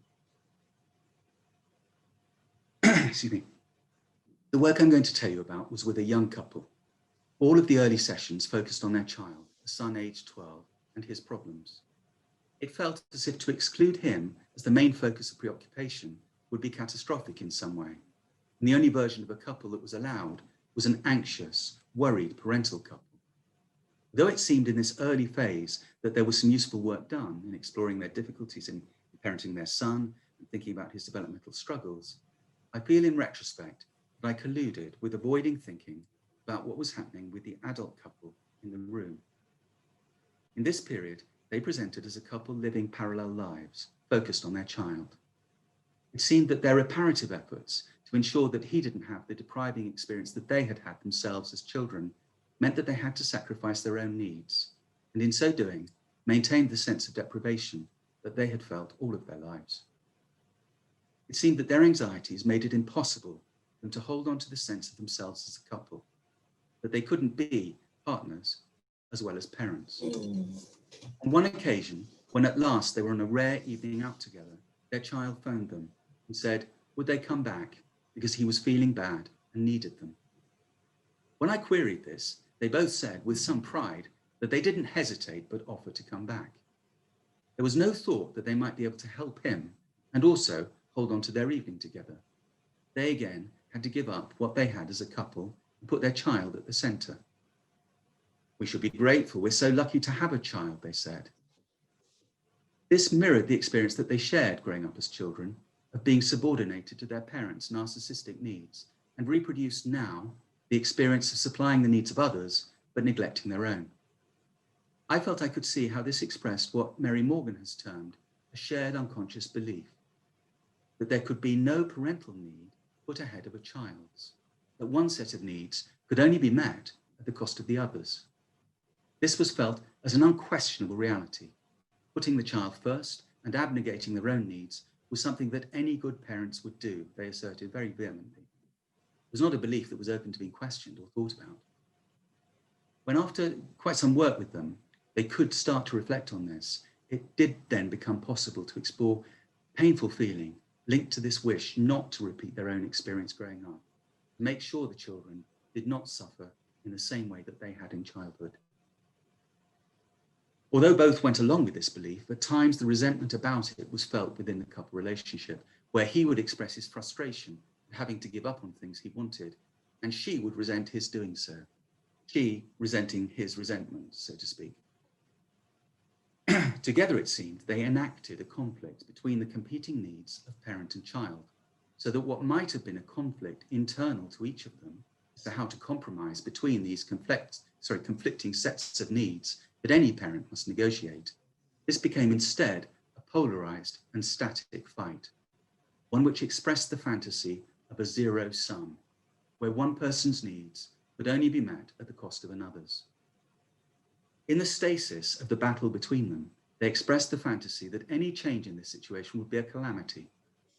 Excuse me. The work I'm going to tell you about was with a young couple. All of the early sessions focused on their child, a son aged 12, and his problems. It felt as if to exclude him as the main focus of preoccupation would be catastrophic in some way. And the only version of a couple that was allowed was an anxious, worried parental couple. Though it seemed in this early phase that there was some useful work done in exploring their difficulties in parenting their son and thinking about his developmental struggles, I feel in retrospect that I colluded with avoiding thinking about what was happening with the adult couple in the room. In this period, they presented as a couple living parallel lives, focused on their child. It seemed that their reparative efforts to ensure that he didn't have the depriving experience that they had had themselves as children meant that they had to sacrifice their own needs, and in so doing, maintained the sense of deprivation that they had felt all of their lives. It seemed that their anxieties made it impossible for them to hold on to the sense of themselves as a couple, that they couldn't be partners as well as parents. On one occasion, when at last they were on a rare evening out together, their child phoned them and said, would they come back because he was feeling bad and needed them. When I queried this, they both said with some pride that they didn't hesitate but offered to come back. There was no thought that they might be able to help him and also hold on to their evening together. They again had to give up what they had as a couple and put their child at the center. We should be grateful. We're so lucky to have a child, they said. This mirrored the experience that they shared growing up as children of being subordinated to their parents' narcissistic needs and reproduced now the experience of supplying the needs of others, but neglecting their own. I felt I could see how this expressed what Mary Morgan has termed a shared unconscious belief, that there could be no parental need put ahead of a child's, that one set of needs could only be met at the cost of the others. This was felt as an unquestionable reality. Putting the child first and abnegating their own needs was something that any good parents would do, they asserted very vehemently. It was not a belief that was open to being questioned or thought about. When after quite some work with them, they could start to reflect on this, it did then become possible to explore painful feeling linked to this wish not to repeat their own experience growing up, to make sure the children did not suffer in the same way that they had in childhood. Although both went along with this belief, at times the resentment about it was felt within the couple relationship, where he would express his frustration at having to give up on things he wanted, and she would resent his doing so, she resenting his resentment, so to speak. Together, it seemed, they enacted a conflict between the competing needs of parent and child, so that what might have been a conflict internal to each of them as to how to compromise between these conflicting sets of needs that any parent must negotiate, this became instead a polarized and static fight, one which expressed the fantasy of a zero sum, where one person's needs could only be met at the cost of another's. In the stasis of the battle between them, they expressed the fantasy that any change in this situation would be a calamity,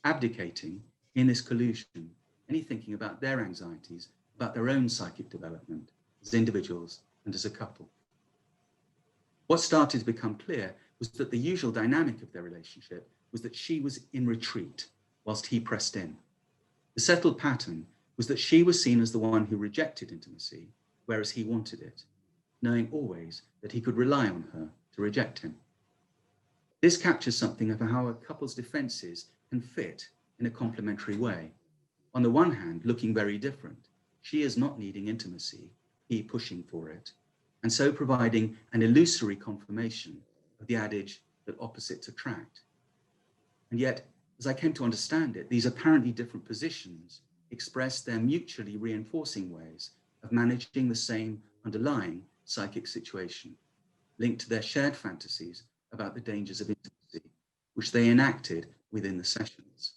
abdicating in this collusion any thinking about their anxieties, about their own psychic development as individuals and as a couple. What started to become clear was that the usual dynamic of their relationship was that she was in retreat whilst he pressed in. The settled pattern was that she was seen as the one who rejected intimacy, whereas he wanted it, knowing always that he could rely on her to reject him. This captures something of how a couple's defenses can fit in a complementary way. On the one hand, looking very different. She is not needing intimacy, he pushing for it, and so providing an illusory confirmation of the adage that opposites attract. And yet, as I came to understand it, these apparently different positions express their mutually reinforcing ways of managing the same underlying psychic situation, linked to their shared fantasies about the dangers of intimacy which they enacted within the sessions,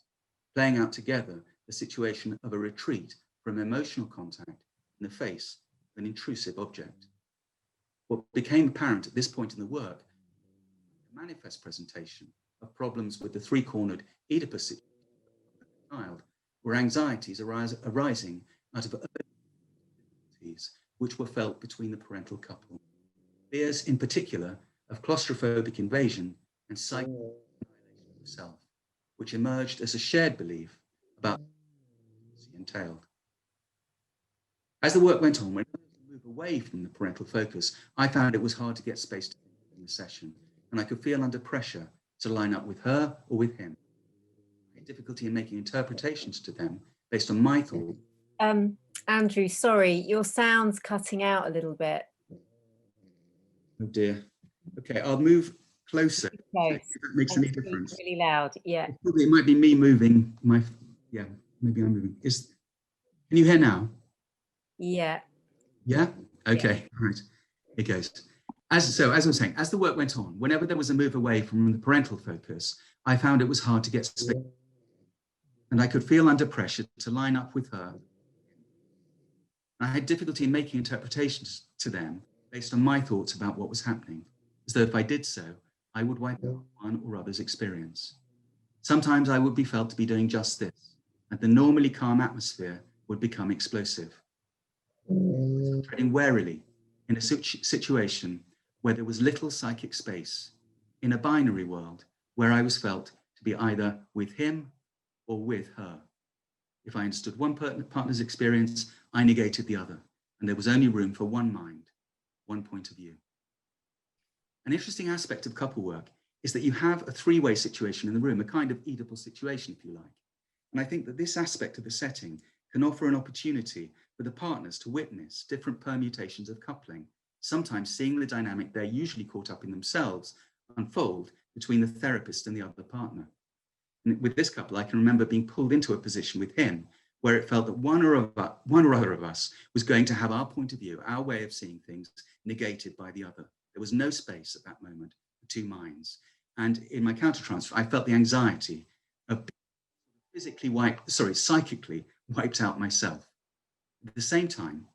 playing out together the situation of a retreat from emotional contact in the face of an intrusive object. What became apparent at this point in the work, a manifest presentation of problems with the three-cornered Oedipus child, were anxieties arising out of difficulties which were felt between the parental couple. Fears in particular of claustrophobic invasion and psychoanalytic annihilation of self, which emerged as a shared belief about what entailed. As the work went on, when I moved away from the parental focus, I found it was hard to get space to think in the session, and I could feel under pressure to line up with her or with him. I had difficulty in making interpretations to them based on my thoughts. Andrew, sorry, your sound's cutting out a little bit. Oh dear. Okay, I'll move closer. Close. If that makes any difference. Really loud, yeah. It might be me moving my, yeah, maybe I'm moving. Can you hear now? Yeah. Yeah? Okay, right. It goes. As I was saying, as the work went on, whenever there was a move away from the parental focus, I found it was hard to get space. And I could feel under pressure to line up with her. I had difficulty in making interpretations to them based on my thoughts about what was happening, as though if I did so, I would wipe out one or other's experience. Sometimes I would be felt to be doing just this, and the normally calm atmosphere would become explosive. Treading warily in a situation where there was little psychic space, in a binary world where I was felt to be either with him or with her. If I understood one partner's experience, I negated the other, and there was only room for one mind, one point of view. An interesting aspect of couple work is that you have a three-way situation in the room, a kind of Oedipal situation, if you like. And I think that this aspect of the setting can offer an opportunity for the partners to witness different permutations of coupling, sometimes seeing the dynamic they're usually caught up in themselves unfold between the therapist and the other partner. And with this couple, I can remember being pulled into a position with him where it felt that one or other of us was going to have our point of view, our way of seeing things, negated by the other. There was no space at that moment for two minds. And in my countertransfer, I felt the anxiety of being psychically wiped out myself. At the same time,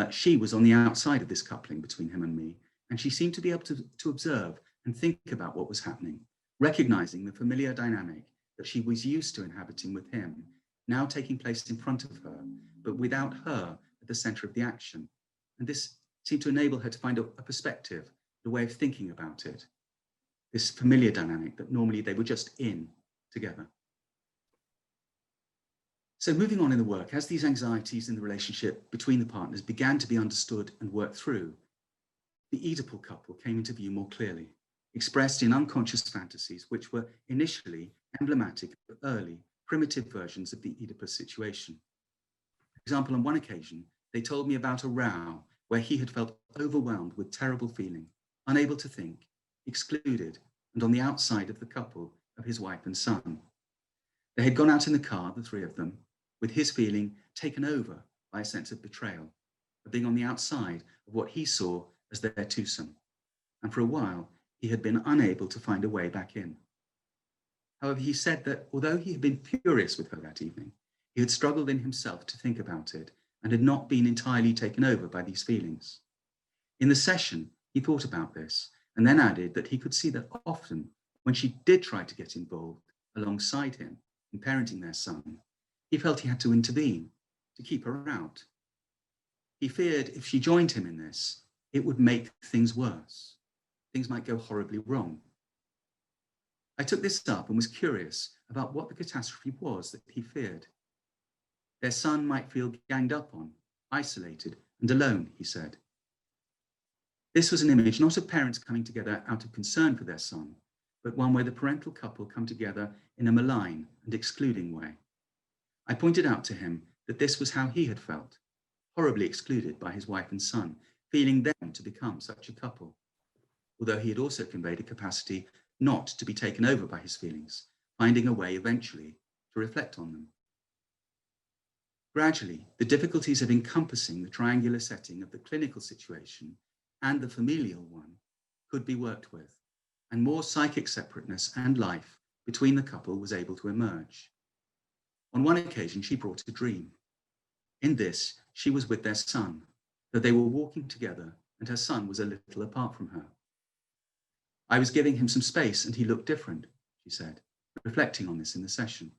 she was on the outside of this coupling between him and me, and she seemed to be able to observe and think about what was happening, recognizing the familiar dynamic that she was used to inhabiting with him, now taking place in front of her, but without her at the center of the action. And this seemed to enable her to find a perspective, a way of thinking about it, this familiar dynamic that normally they were just in together. So moving on in the work, as these anxieties in the relationship between the partners began to be understood and worked through, the Oedipal couple came into view more clearly, expressed in unconscious fantasies, which were initially emblematic of early, primitive versions of the Oedipus situation. For example, on one occasion, they told me about a row where he had felt overwhelmed with terrible feeling, unable to think, excluded, and on the outside of the couple of his wife and son. They had gone out in the car, the three of them, with his feeling taken over by a sense of betrayal, of being on the outside of what he saw as their twosome. And for a while, he had been unable to find a way back in. However, he said that although he had been furious with her that evening, he had struggled in himself to think about it and had not been entirely taken over by these feelings. In the session, he thought about this and then added that he could see that often when she did try to get involved alongside him in parenting their son, he felt he had to intervene to keep her out. He feared if she joined him in this, it would make things worse. Things might go horribly wrong. I took this up and was curious about what the catastrophe was that he feared. Their son might feel ganged up on, isolated and alone, he said. This was an image not of parents coming together out of concern for their son, but one where the parental couple come together in a malign and excluding way. I pointed out to him that this was how he had felt, horribly excluded by his wife and son, feeling them to become such a couple, although he had also conveyed a capacity not to be taken over by his feelings, finding a way eventually to reflect on them. Gradually, the difficulties of encompassing the triangular setting of the clinical situation and the familial one could be worked with, and more psychic separateness and life between the couple was able to emerge. On one occasion, she brought a dream. In this, she was with their son, though they were walking together and her son was a little apart from her. I was giving him some space and he looked different, she said, reflecting on this in the session.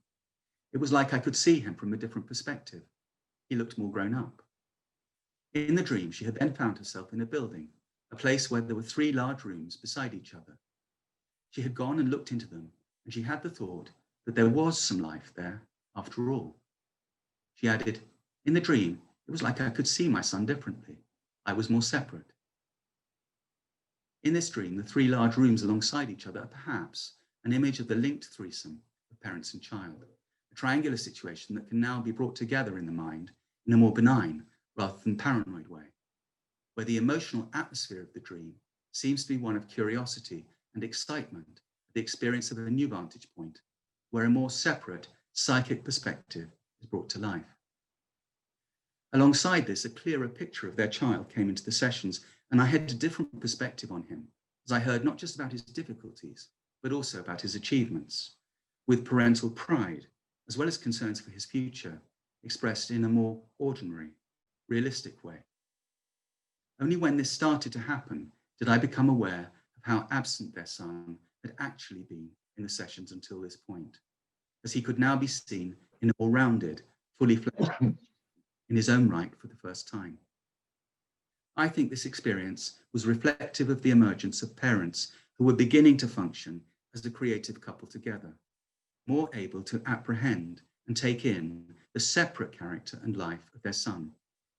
It was like I could see him from a different perspective. He looked more grown up. In the dream, she had then found herself in a building, a place where there were 3 large rooms beside each other. She had gone and looked into them, and she had the thought that there was some life there after all. She added, in the dream, it was like I could see my son differently. I was more separate. In this dream, the 3 large rooms alongside each other are perhaps an image of the linked threesome of parents and child, a triangular situation that can now be brought together in the mind in a more benign rather than paranoid way, where the emotional atmosphere of the dream seems to be one of curiosity and excitement, the experience of a new vantage point, where a more separate psychic perspective is brought to life. Alongside this, a clearer picture of their child came into the sessions, and I had a different perspective on him, as I heard not just about his difficulties, but also about his achievements, with parental pride, as well as concerns for his future, expressed in a more ordinary, realistic way. Only when this started to happen did I become aware of how absent their son had actually been in the sessions until this point, as he could now be seen in a more rounded, fully fledged in his own right for the first time. I think this experience was reflective of the emergence of parents who were beginning to function as a creative couple together, more able to apprehend and take in the separate character and life of their son,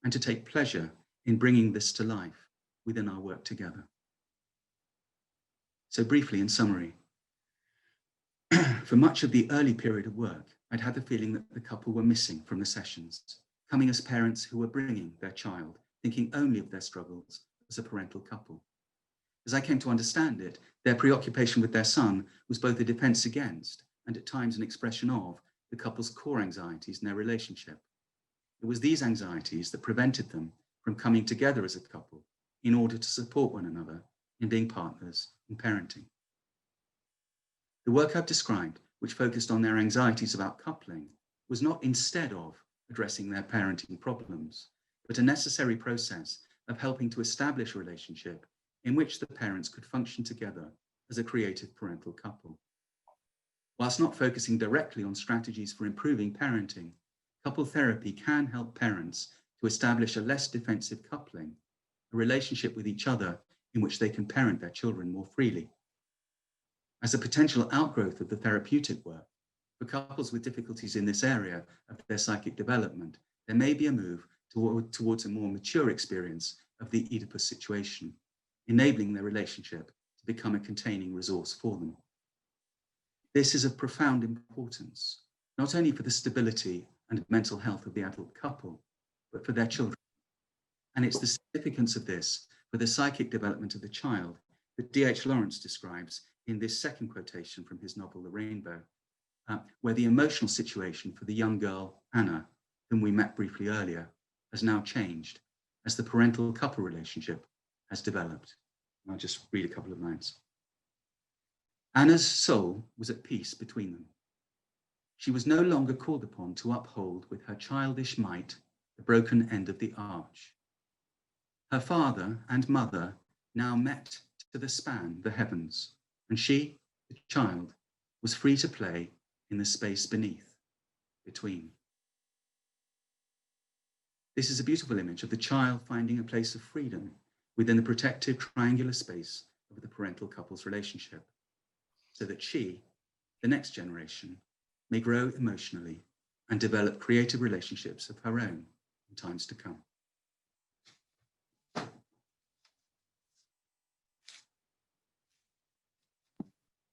and to take pleasure in bringing this to life within our work together. So briefly, in summary, for much of the early period of work, I'd had the feeling that the couple were missing from the sessions, coming as parents who were bringing their child, thinking only of their struggles as a parental couple. As I came to understand it, their preoccupation with their son was both a defense against and at times an expression of the couple's core anxieties in their relationship. It was these anxieties that prevented them from coming together as a couple in order to support one another in being partners in parenting. The work I've described, which focused on their anxieties about coupling, was not instead of addressing their parenting problems, but a necessary process of helping to establish a relationship in which the parents could function together as a creative parental couple. Whilst not focusing directly on strategies for improving parenting, couple therapy can help parents to establish a less defensive coupling, a relationship with each other in which they can parent their children more freely. As a potential outgrowth of the therapeutic work, for couples with difficulties in this area of their psychic development, there may be a move towards a more mature experience of the Oedipus situation, enabling their relationship to become a containing resource for them. This is of profound importance, not only for the stability and mental health of the adult couple, but for their children. And it's the significance of this for the psychic development of the child that D.H. Lawrence describes in this second quotation from his novel, The Rainbow, where the emotional situation for the young girl, Anna, whom we met briefly earlier, has now changed as the parental couple relationship has developed. I'll just read a couple of lines. Anna's soul was at peace between them. She was no longer called upon to uphold with her childish might the broken end of the arch. Her father and mother now met to the span the heavens, and she, the child, was free to play in the space beneath, between. This is a beautiful image of the child finding a place of freedom within the protective triangular space of the parental couple's relationship, so that she, the next generation, may grow emotionally and develop creative relationships of her own in times to come.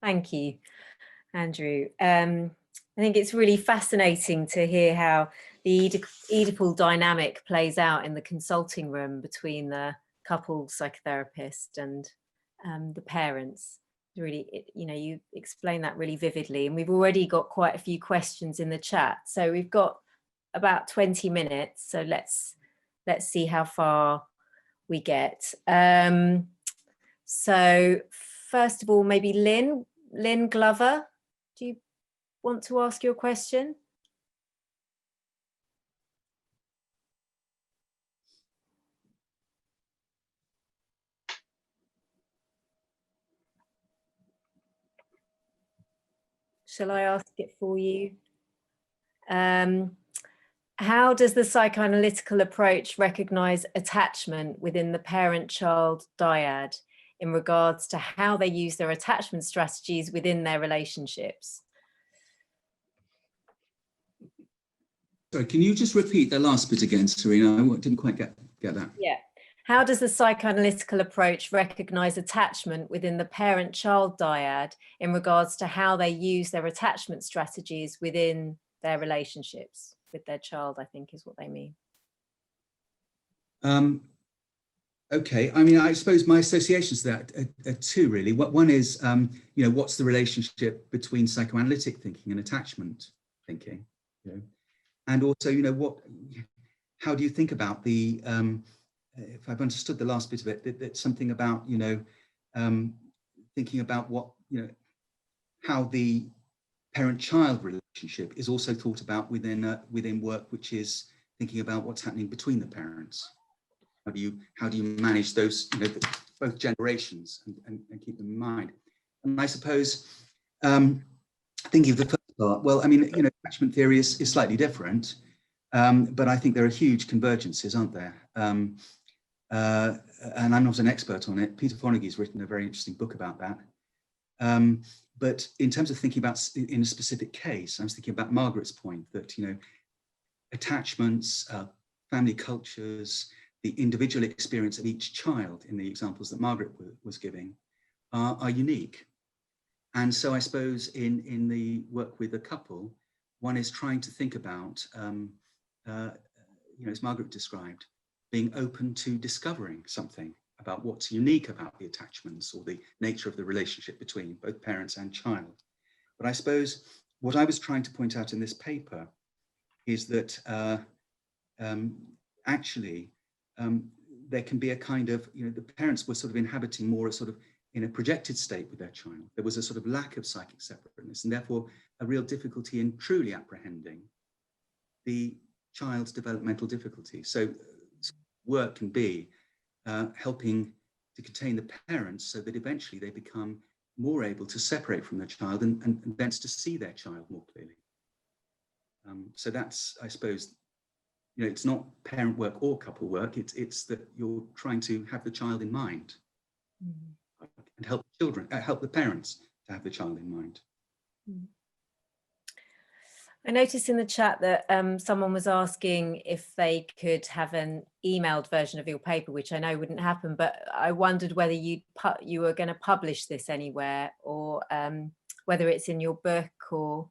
Thank you, Andrew. I think it's really fascinating to hear how the Oedipal dynamic plays out in the consulting room between the couple psychotherapist and the parents. Really, you explain that really vividly, and we've already got quite a few questions in the chat. So we've got about 20 minutes. So let's see how far we get. So first of all, maybe Lynn Glover, do you want to ask your question? Shall I ask it for you? How does the psychoanalytical approach recognize attachment within the parent-child dyad in regards to how they use their attachment strategies within their relationships? Sorry, can you just repeat the last bit again, Sarina? I didn't quite get that. Yeah. How does the psychoanalytical approach recognize attachment within the parent-child dyad in regards to how they use their attachment strategies within their relationships with their child, I think is what they mean. Okay, I mean, I suppose my associations to that are two, really. One is, you know, what's the relationship between psychoanalytic thinking and attachment thinking? You know? And also, you know, how do you think about the, if I've understood the last bit of it, that's something about, you know, thinking about what, you know, how the parent-child relationship is also thought about within work, which is thinking about what's happening between the parents. How do you manage those, you know, both generations and keep them in mind? And I suppose thinking of the first part, well, I mean, you know, attachment theory is slightly different, but I think there are huge convergences, aren't there? And I'm not an expert on it. Peter Fonagy's written a very interesting book about that. But in terms of thinking about in a specific case, I was thinking about Margaret's point that, you know, attachments, family cultures, the individual experience of each child in the examples that Margaret was giving are unique. And so I suppose in the work with a couple, one is trying to think about, you know, as Margaret described, being open to discovering something about what's unique about the attachments or the nature of the relationship between both parents and child. But I suppose what I was trying to point out in this paper is that actually there can be a kind of, you know, the parents were sort of inhabiting more a sort of in a projected state with their child. There was a sort of lack of psychic separateness and therefore a real difficulty in truly apprehending the child's developmental difficulties. So work can be helping to contain the parents so that eventually they become more able to separate from their child and thence to see their child more clearly. So that's, I suppose, you know, it's not parent work or couple work, it's that you're trying to have the child in mind and help children, help the parents to have the child in mind. I noticed in the chat that someone was asking if they could have an emailed version of your paper, which I know wouldn't happen, but I wondered whether you were going to publish this anywhere or whether it's in your book or...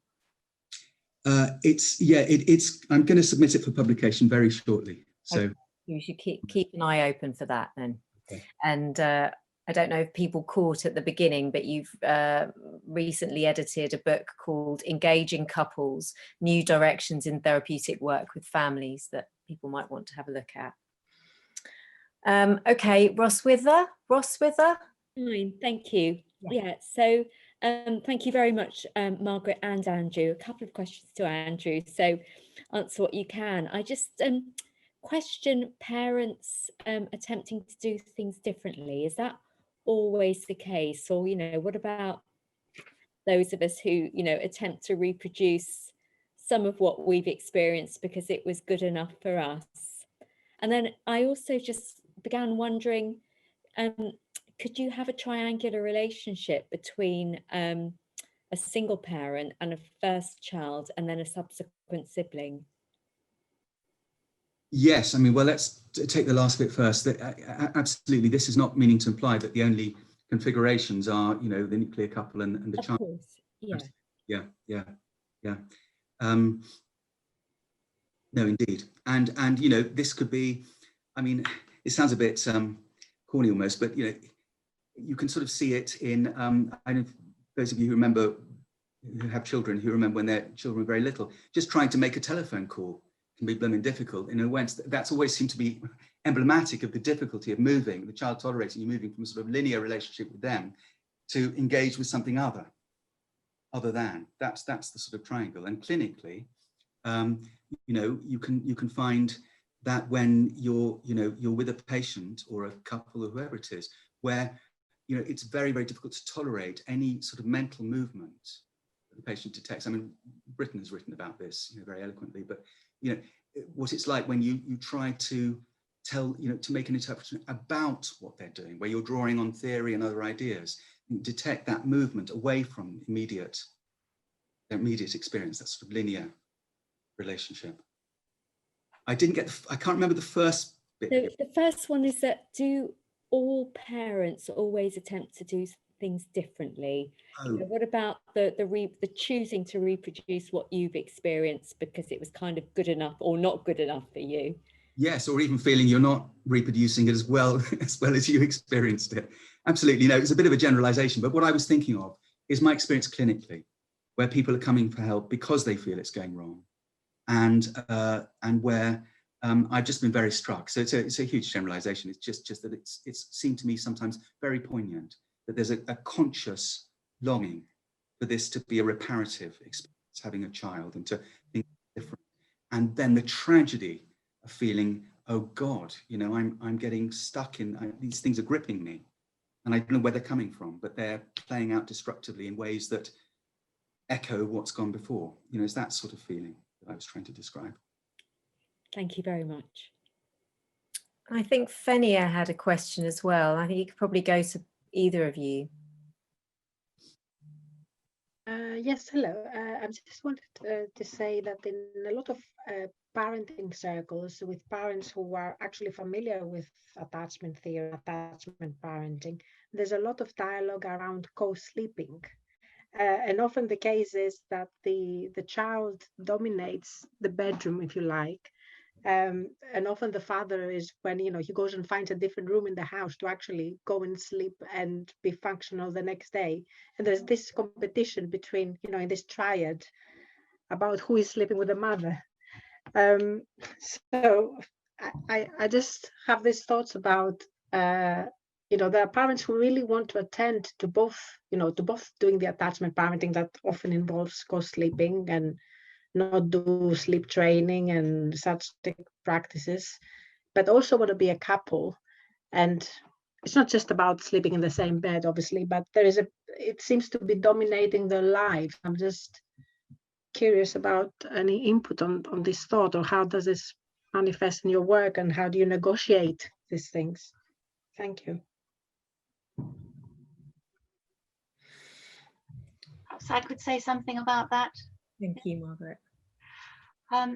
I'm going to submit it for publication very shortly. So okay. You should keep an eye open for that then. Okay. And I don't know if people caught at the beginning, but you've recently edited a book called Engaging Couples, New Directions in Therapeutic Work with Families that people might want to have a look at. Okay, Ross Wither. Fine, thank you. Yeah, so thank you very much, Margaret and Andrew. A couple of questions to Andrew, so answer what you can. I just question parents attempting to do things differently. Is that always the case? Or, you know, what about those of us who, you know, attempt to reproduce some of what we've experienced because it was good enough for us? And then I also just began wondering, could you have a triangular relationship between a single parent and a first child and then a subsequent sibling? Yes, I mean, well, let's take the last bit first. Absolutely, this is not meaning to imply that the only configurations are, you know, the nuclear couple and the child. Of course, yeah. Yeah. No, indeed. And you know, this could be, I mean, it sounds a bit corny almost, but, you know, you can sort of see it in, I know those of you who have children, who remember when their children were very little, just trying to make a telephone call can be blooming difficult. In a way, that's always seemed to be emblematic of the difficulty of moving, the child tolerating you moving from a sort of linear relationship with them to engage with something other than. That's the sort of triangle. And clinically, you know, you can find that when you're with a patient or a couple or whoever it is, where, you know, it's very, very difficult to tolerate any sort of mental movement that the patient detects. I mean, Britain has written about this, you know, very eloquently, but, you know, what it's like when you try to tell, you know, to make an interpretation about what they're doing, where you're drawing on theory and other ideas, and detect that movement away from immediate experience, that sort of linear relationship. I can't remember the first bit. So the first one is that, do all parents always attempt to do things differently? Oh. You know, what about the choosing to reproduce what you've experienced because it was kind of good enough or not good enough for you? Yes, or even feeling you're not reproducing it as well as you experienced it. Absolutely, no, it's a bit of a generalization, but what I was thinking of is my experience clinically, where people are coming for help because they feel it's going wrong, and where I've just been very struck. So it's a huge generalization. It's just that it's seemed to me sometimes very poignant that there's a conscious longing for this to be a reparative experience, having a child, and to think different. And then the tragedy of feeling, oh God, you know, I'm getting stuck in, these things are gripping me, and I don't know where they're coming from, but they're playing out destructively in ways that echo what's gone before. You know, it's that sort of feeling that I was trying to describe. Thank you very much. I think Fenia had a question as well. I think you could probably go to either of you. Yes, hello. I just wanted to say that in a lot of parenting circles with parents who are actually familiar with attachment theory, attachment parenting, there's a lot of dialogue around co-sleeping. And often the case is that the child dominates the bedroom, if you like. And often the father is, when, you know, he goes and finds a different room in the house to actually go and sleep and be functional the next day. And there's this competition between, you know, in this triad about who is sleeping with the mother. So I just have these thoughts about, you know, there are parents who really want to attend to both, you know, to both doing the attachment parenting that often involves co-sleeping and not do sleep training and such practices, but also want to be a couple. And it's not just about sleeping in the same bed, obviously, but it seems to be dominating their lives. I'm just curious about any input on this thought, or how does this manifest in your work, and how do you negotiate these things? Thank you. Perhaps I could say something about that. Thank you, Margaret. I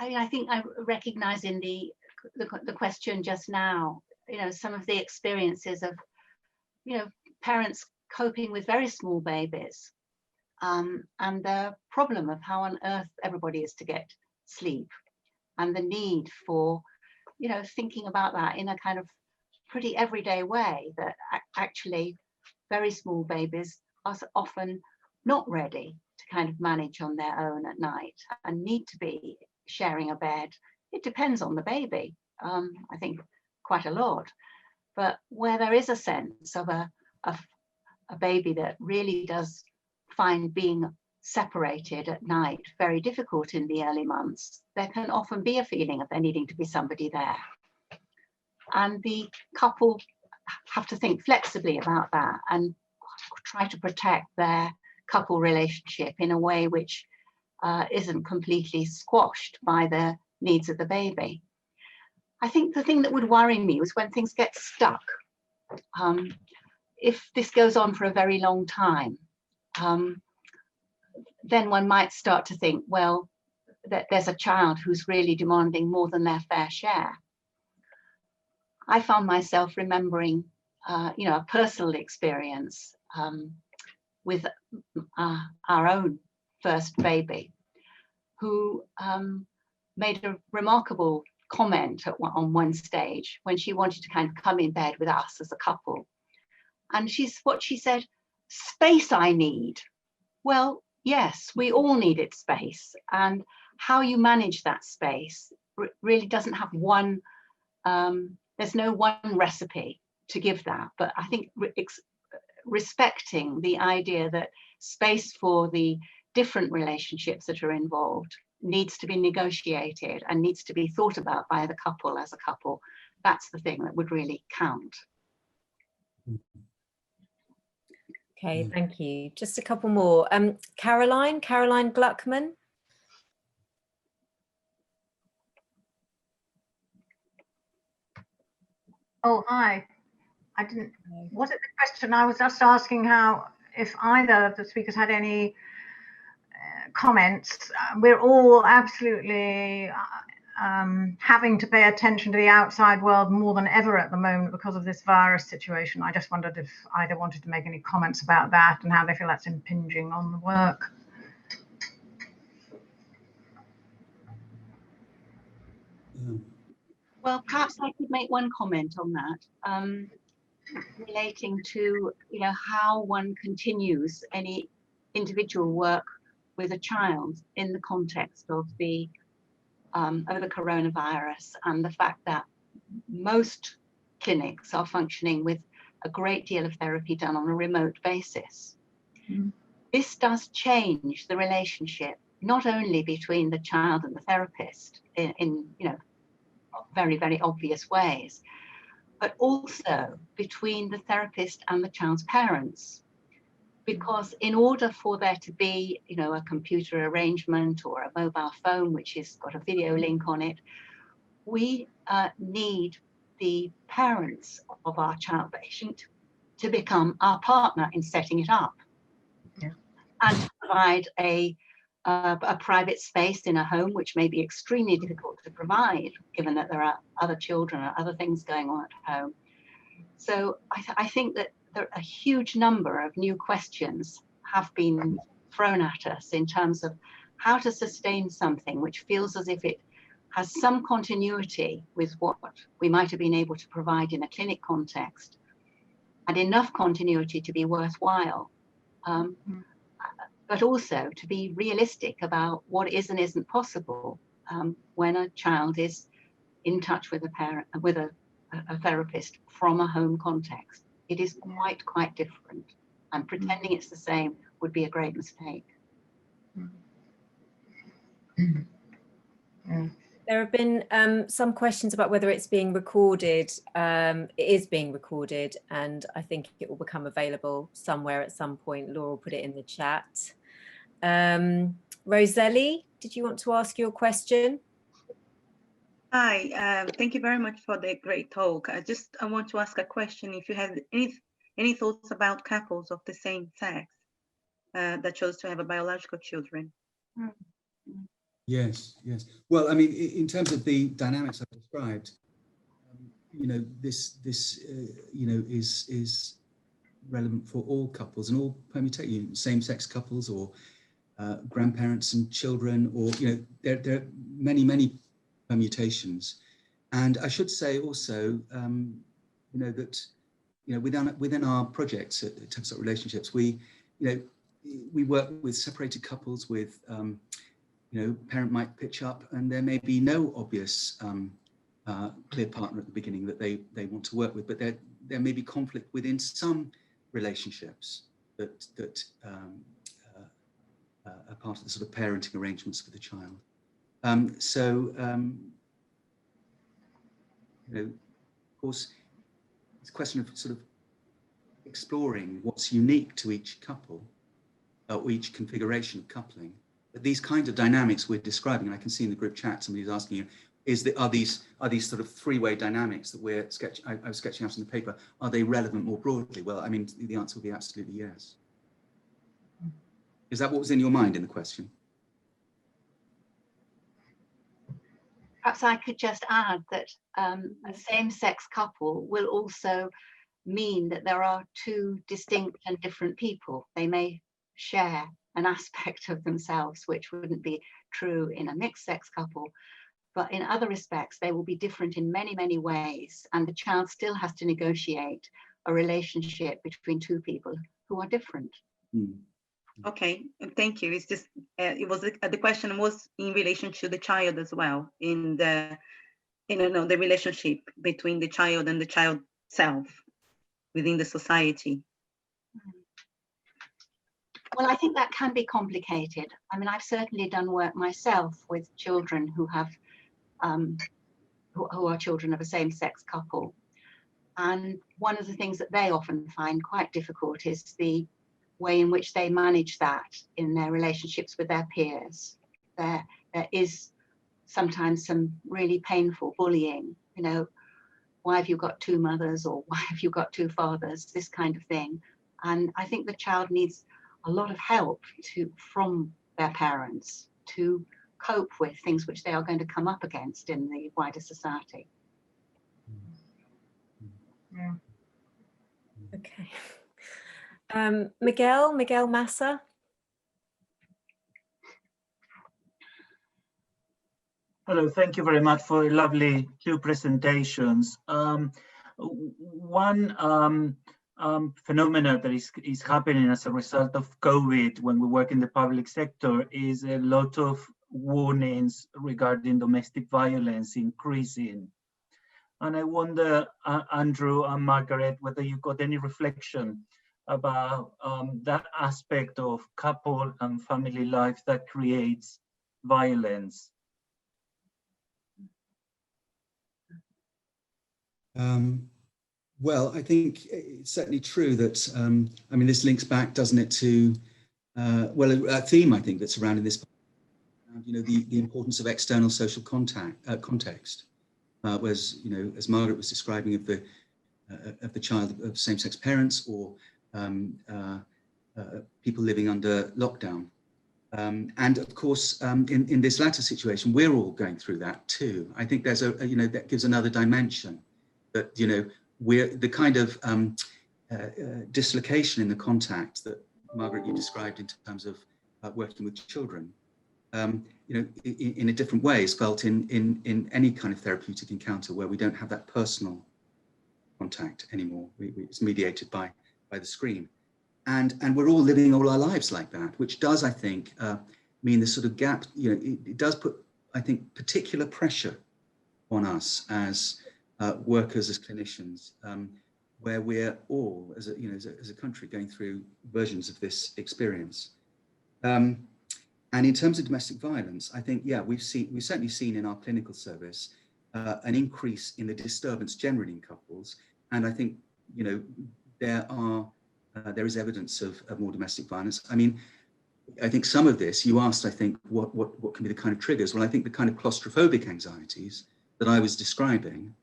mean, I think I recognize in the question just now, you know, some of the experiences of, you know, parents coping with very small babies, and the problem of how on earth everybody is to get sleep, and the need for, you know, thinking about that in a kind of pretty everyday way, that actually very small babies are often not ready to kind of manage on their own at night and need to be sharing a bed. It depends on the baby, I think quite a lot, but where there is a sense of a baby that really does find being separated at night very difficult in the early months, there can often be a feeling of there needing to be somebody there. And the couple have to think flexibly about that and try to protect their couple relationship in a way which isn't completely squashed by the needs of the baby. I think the thing that would worry me was when things get stuck. If this goes on for a very long time, then one might start to think, well, that there's a child who's really demanding more than their fair share. I found myself remembering, you know, a personal experience with our own first baby, who made a remarkable comment on one stage when she wanted to kind of come in bed with us as a couple. And what she said, space I need. Well, yes, we all needed space, and how you manage that space really doesn't have one, there's no one recipe to give that, but I think respecting the idea that space for the different relationships that are involved needs to be negotiated and needs to be thought about by the couple as a couple. That's the thing that would really count. Okay, thank you. Just a couple more. Caroline Gluckman. Oh, hi. I didn't, was it the question? I was just asking how, if either of the speakers had any comments. We're all absolutely having to pay attention to the outside world more than ever at the moment because of this virus situation. I just wondered if either wanted to make any comments about that and how they feel that's impinging on the work. Well, perhaps I could make one comment on that, relating to, you know, how one continues any individual work with a child in the context of the coronavirus, and the fact that most clinics are functioning with a great deal of therapy done on a remote basis. This does change the relationship, not only between the child and the therapist in you know, very, very obvious ways, but also between the therapist and the child's parents. Because in order for there to be, you know, a computer arrangement or a mobile phone which has got a video link on it, we need the parents of our child patient to become our partner in setting it up, and to provide a private space in a home, which may be extremely difficult to provide, given that there are other children or other things going on at home. So I think that a huge number of new questions have been thrown at us in terms of how to sustain something which feels as if it has some continuity with what we might have been able to provide in a clinic context, and enough continuity to be worthwhile, but also to be realistic about what is and isn't possible when a child is in touch with a parent, with a therapist from a home context. It is quite different, and pretending it's the same would be a great mistake. There have been some questions about whether it's being recorded. It is being recorded, and I think it will become available somewhere at some point. Laura will put it in the chat. Roselli, did you want to ask your question? Hi, thank you very much for the great talk. I want to ask a question. If you have any thoughts about couples of the same sex that chose to have a biological children? Yes. Well, I mean, in terms of the dynamics I've described, you know, this you know, is relevant for all couples and all permutations, same-sex couples or grandparents and children, or, you know, there are many permutations. And I should say also, you know, that, you know, within our projects at Tavistock Relationships, we work with separated couples with, you know, parent might pitch up and there may be no obvious clear partner at the beginning that they want to work with, but there may be conflict within some relationships that are part of the sort of parenting arrangements for the child. You know, of course, it's a question of sort of exploring what's unique to each couple or each configuration of coupling. But these kinds of dynamics we're describing, and I can see in the group chat somebody's asking you, are these sort of three-way dynamics that I was sketching out in the paper, are they relevant more broadly? Well, I mean, the answer would be absolutely yes. Is that what was in your mind in the question? Perhaps I could just add that a same-sex couple will also mean that there are two distinct and different people. They may share an aspect of themselves which wouldn't be true in a mixed-sex couple, but in other respects they will be different in many ways, and the child still has to negotiate a relationship between two people who are different. Okay, thank you. It's just it was the question was in relation to the child as well, in the the relationship between the child and the child self within the society. Well, I think that can be complicated. I mean, I've certainly done work myself with children who have, who are children of a same-sex couple. And one of the things that they often find quite difficult is the way in which they manage that in their relationships with their peers. There is sometimes some really painful bullying, you know, why have you got two mothers, or why have you got two fathers, this kind of thing. And I think the child needs a lot of help from their parents to cope with things which they are going to come up against in the wider society. Yeah. Okay. Miguel Massa. Hello, thank you very much for lovely two presentations. One phenomena that is happening as a result of COVID when we work in the public sector is a lot of warnings regarding domestic violence increasing. And I wonder, Andrew and Margaret, whether you got any reflection about that aspect of couple and family life that creates violence. Well, I think it's certainly true that, I mean, this links back, doesn't it, to, well, a theme, I think, that's surrounding this, you know, the importance of external social context, whereas, you know, as Margaret was describing of the child of same-sex parents or people living under lockdown. And of course, in this latter situation, we're all going through that too. I think there's you know, that gives another dimension that, you know, we're the kind of dislocation in the contact that Margaret, you described in terms of working with children, you know, in a different way is felt in any kind of therapeutic encounter where we don't have that personal contact anymore. It's mediated by the screen. And we're all living all our lives like that, which does, I think, mean this sort of gap, you know, it does put, I think, particular pressure on us as workers, as clinicians, where we're all, as a, you know, as a country, going through versions of this experience. And in terms of domestic violence, I think, yeah, we've certainly seen in our clinical service an increase in the disturbance generally in couples, and I think, you know, there is evidence of more domestic violence. I mean, I think some of this, you asked, I think, what can be the kind of triggers? Well, I think the kind of claustrophobic anxieties that I was describing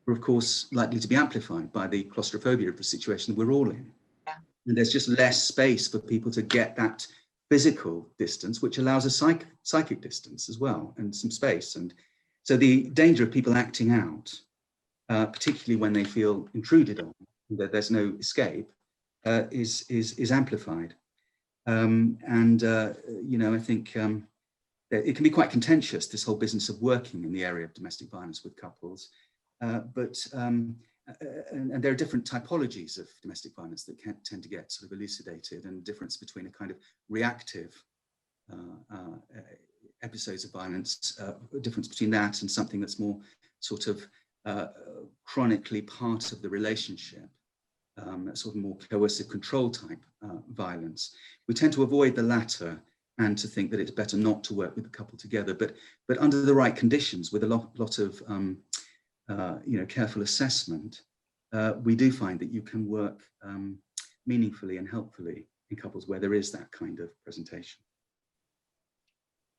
are, of course, likely to be amplified by the claustrophobia of the situation that we're all in. Yeah. And there's just less space for people to get that physical distance, which allows a psychic distance as well, and some space. And so the danger of people acting out, particularly when they feel intruded on, that there's no escape, is amplified. You know, I think that it can be quite contentious, this whole business of working in the area of domestic violence with couples. And there are different typologies of domestic violence that can tend to get sort of elucidated, and difference between a kind of reactive episodes of violence, difference between that and something that's more sort of chronically part of the relationship. A sort of more coercive control type violence. We tend to avoid the latter and to think that it's better not to work with the couple together, but under the right conditions, with a lot of you know, careful assessment, we do find that you can work meaningfully and helpfully in couples where there is that kind of presentation.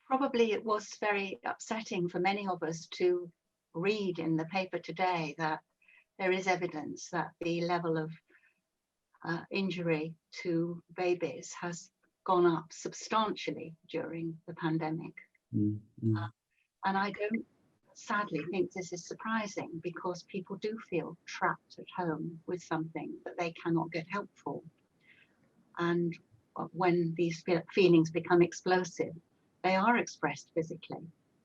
Probably it was very upsetting for many of us to read in the paper today that there is evidence that the level of injury to babies has gone up substantially during the pandemic. Mm-hmm. And I don't sadly think this is surprising, because people do feel trapped at home with something that they cannot get help for. And when these feelings become explosive, they are expressed physically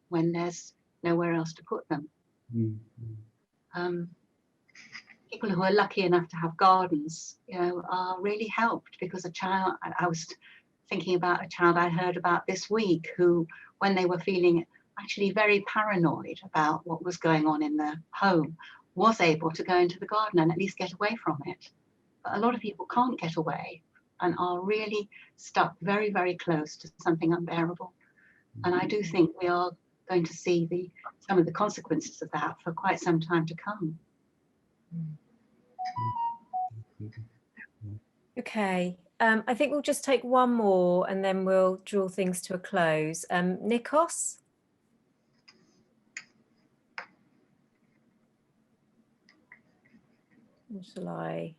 when there's nowhere else to put them. Mm-hmm. People who are lucky enough to have gardens, you know, are really helped, because a child, I was thinking about a child I heard about this week who, when they were feeling actually very paranoid about what was going on in their home, was able to go into the garden and at least get away from it. But a lot of people can't get away, and are really stuck very, very close to something unbearable. And I do think we are going to see some of the consequences of that for quite some time to come. Okay, I think we'll just take one more and then we'll draw things to a close. Nikos? Or shall I?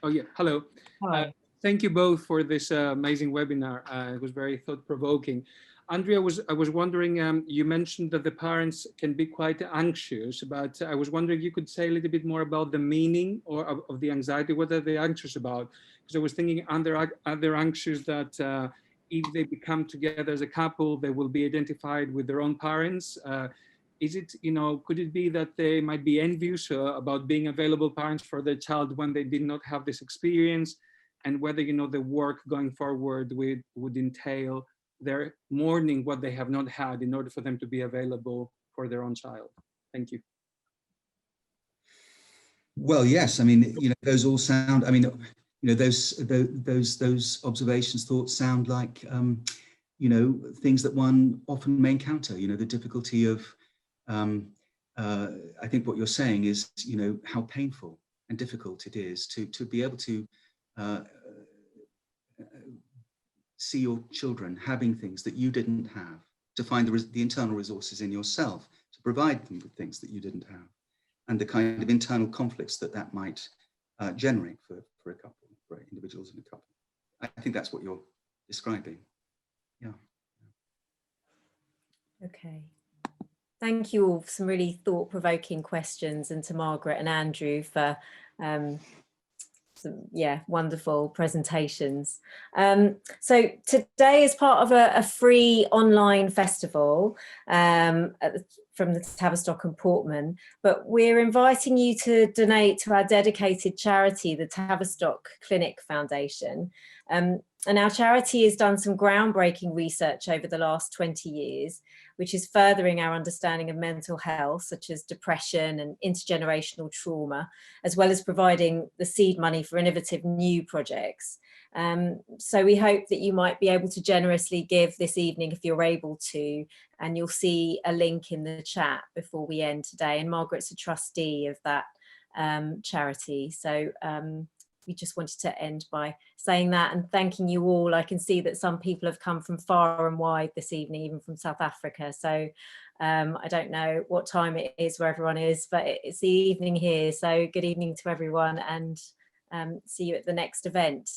Oh yeah, hello. Hi. Thank you both for this amazing webinar. It was very thought-provoking. Andrea, I was wondering, you mentioned that the parents can be quite anxious, but I was wondering if you could say a little bit more about the meaning or of the anxiety. What are they anxious about? Because I was thinking, are they anxious that if they become together as a couple, they will be identified with their own parents? Is it, could it be that they might be envious about being available parents for their child when they did not have this experience, and whether, the work going forward would entail their mourning what they have not had in order for them to be available for their own child? Thank you. Well, yes, I mean, those all sound, I mean, those observations, thoughts sound like, things that one often may encounter, the difficulty of, I think what you're saying is, how painful and difficult it is to be able to see your children having things that you didn't have, to find the internal resources in yourself to provide them with things that you didn't have, and the kind of internal conflicts that might generate for a couple, for individuals in a couple. I think that's what you're describing. Yeah. Okay. Thank you all for some really thought-provoking questions, and to Margaret and Andrew for some, wonderful presentations. So today is part of a free online festival from the Tavistock and Portman, but we're inviting you to donate to our dedicated charity, the Tavistock Clinic Foundation. And our charity has done some groundbreaking research over the last 20 years, which is furthering our understanding of mental health, such as depression and intergenerational trauma, as well as providing the seed money for innovative new projects. So we hope that you might be able to generously give this evening if you're able to, and you'll see a link in the chat before we end today. And Margaret's a trustee of that charity. So we just wanted to end by saying that and thanking you all. I can see that some people have come from far and wide this evening, even from South Africa. So I don't know what time it is where everyone is, but it's the evening here. So good evening to everyone, and see you at the next event.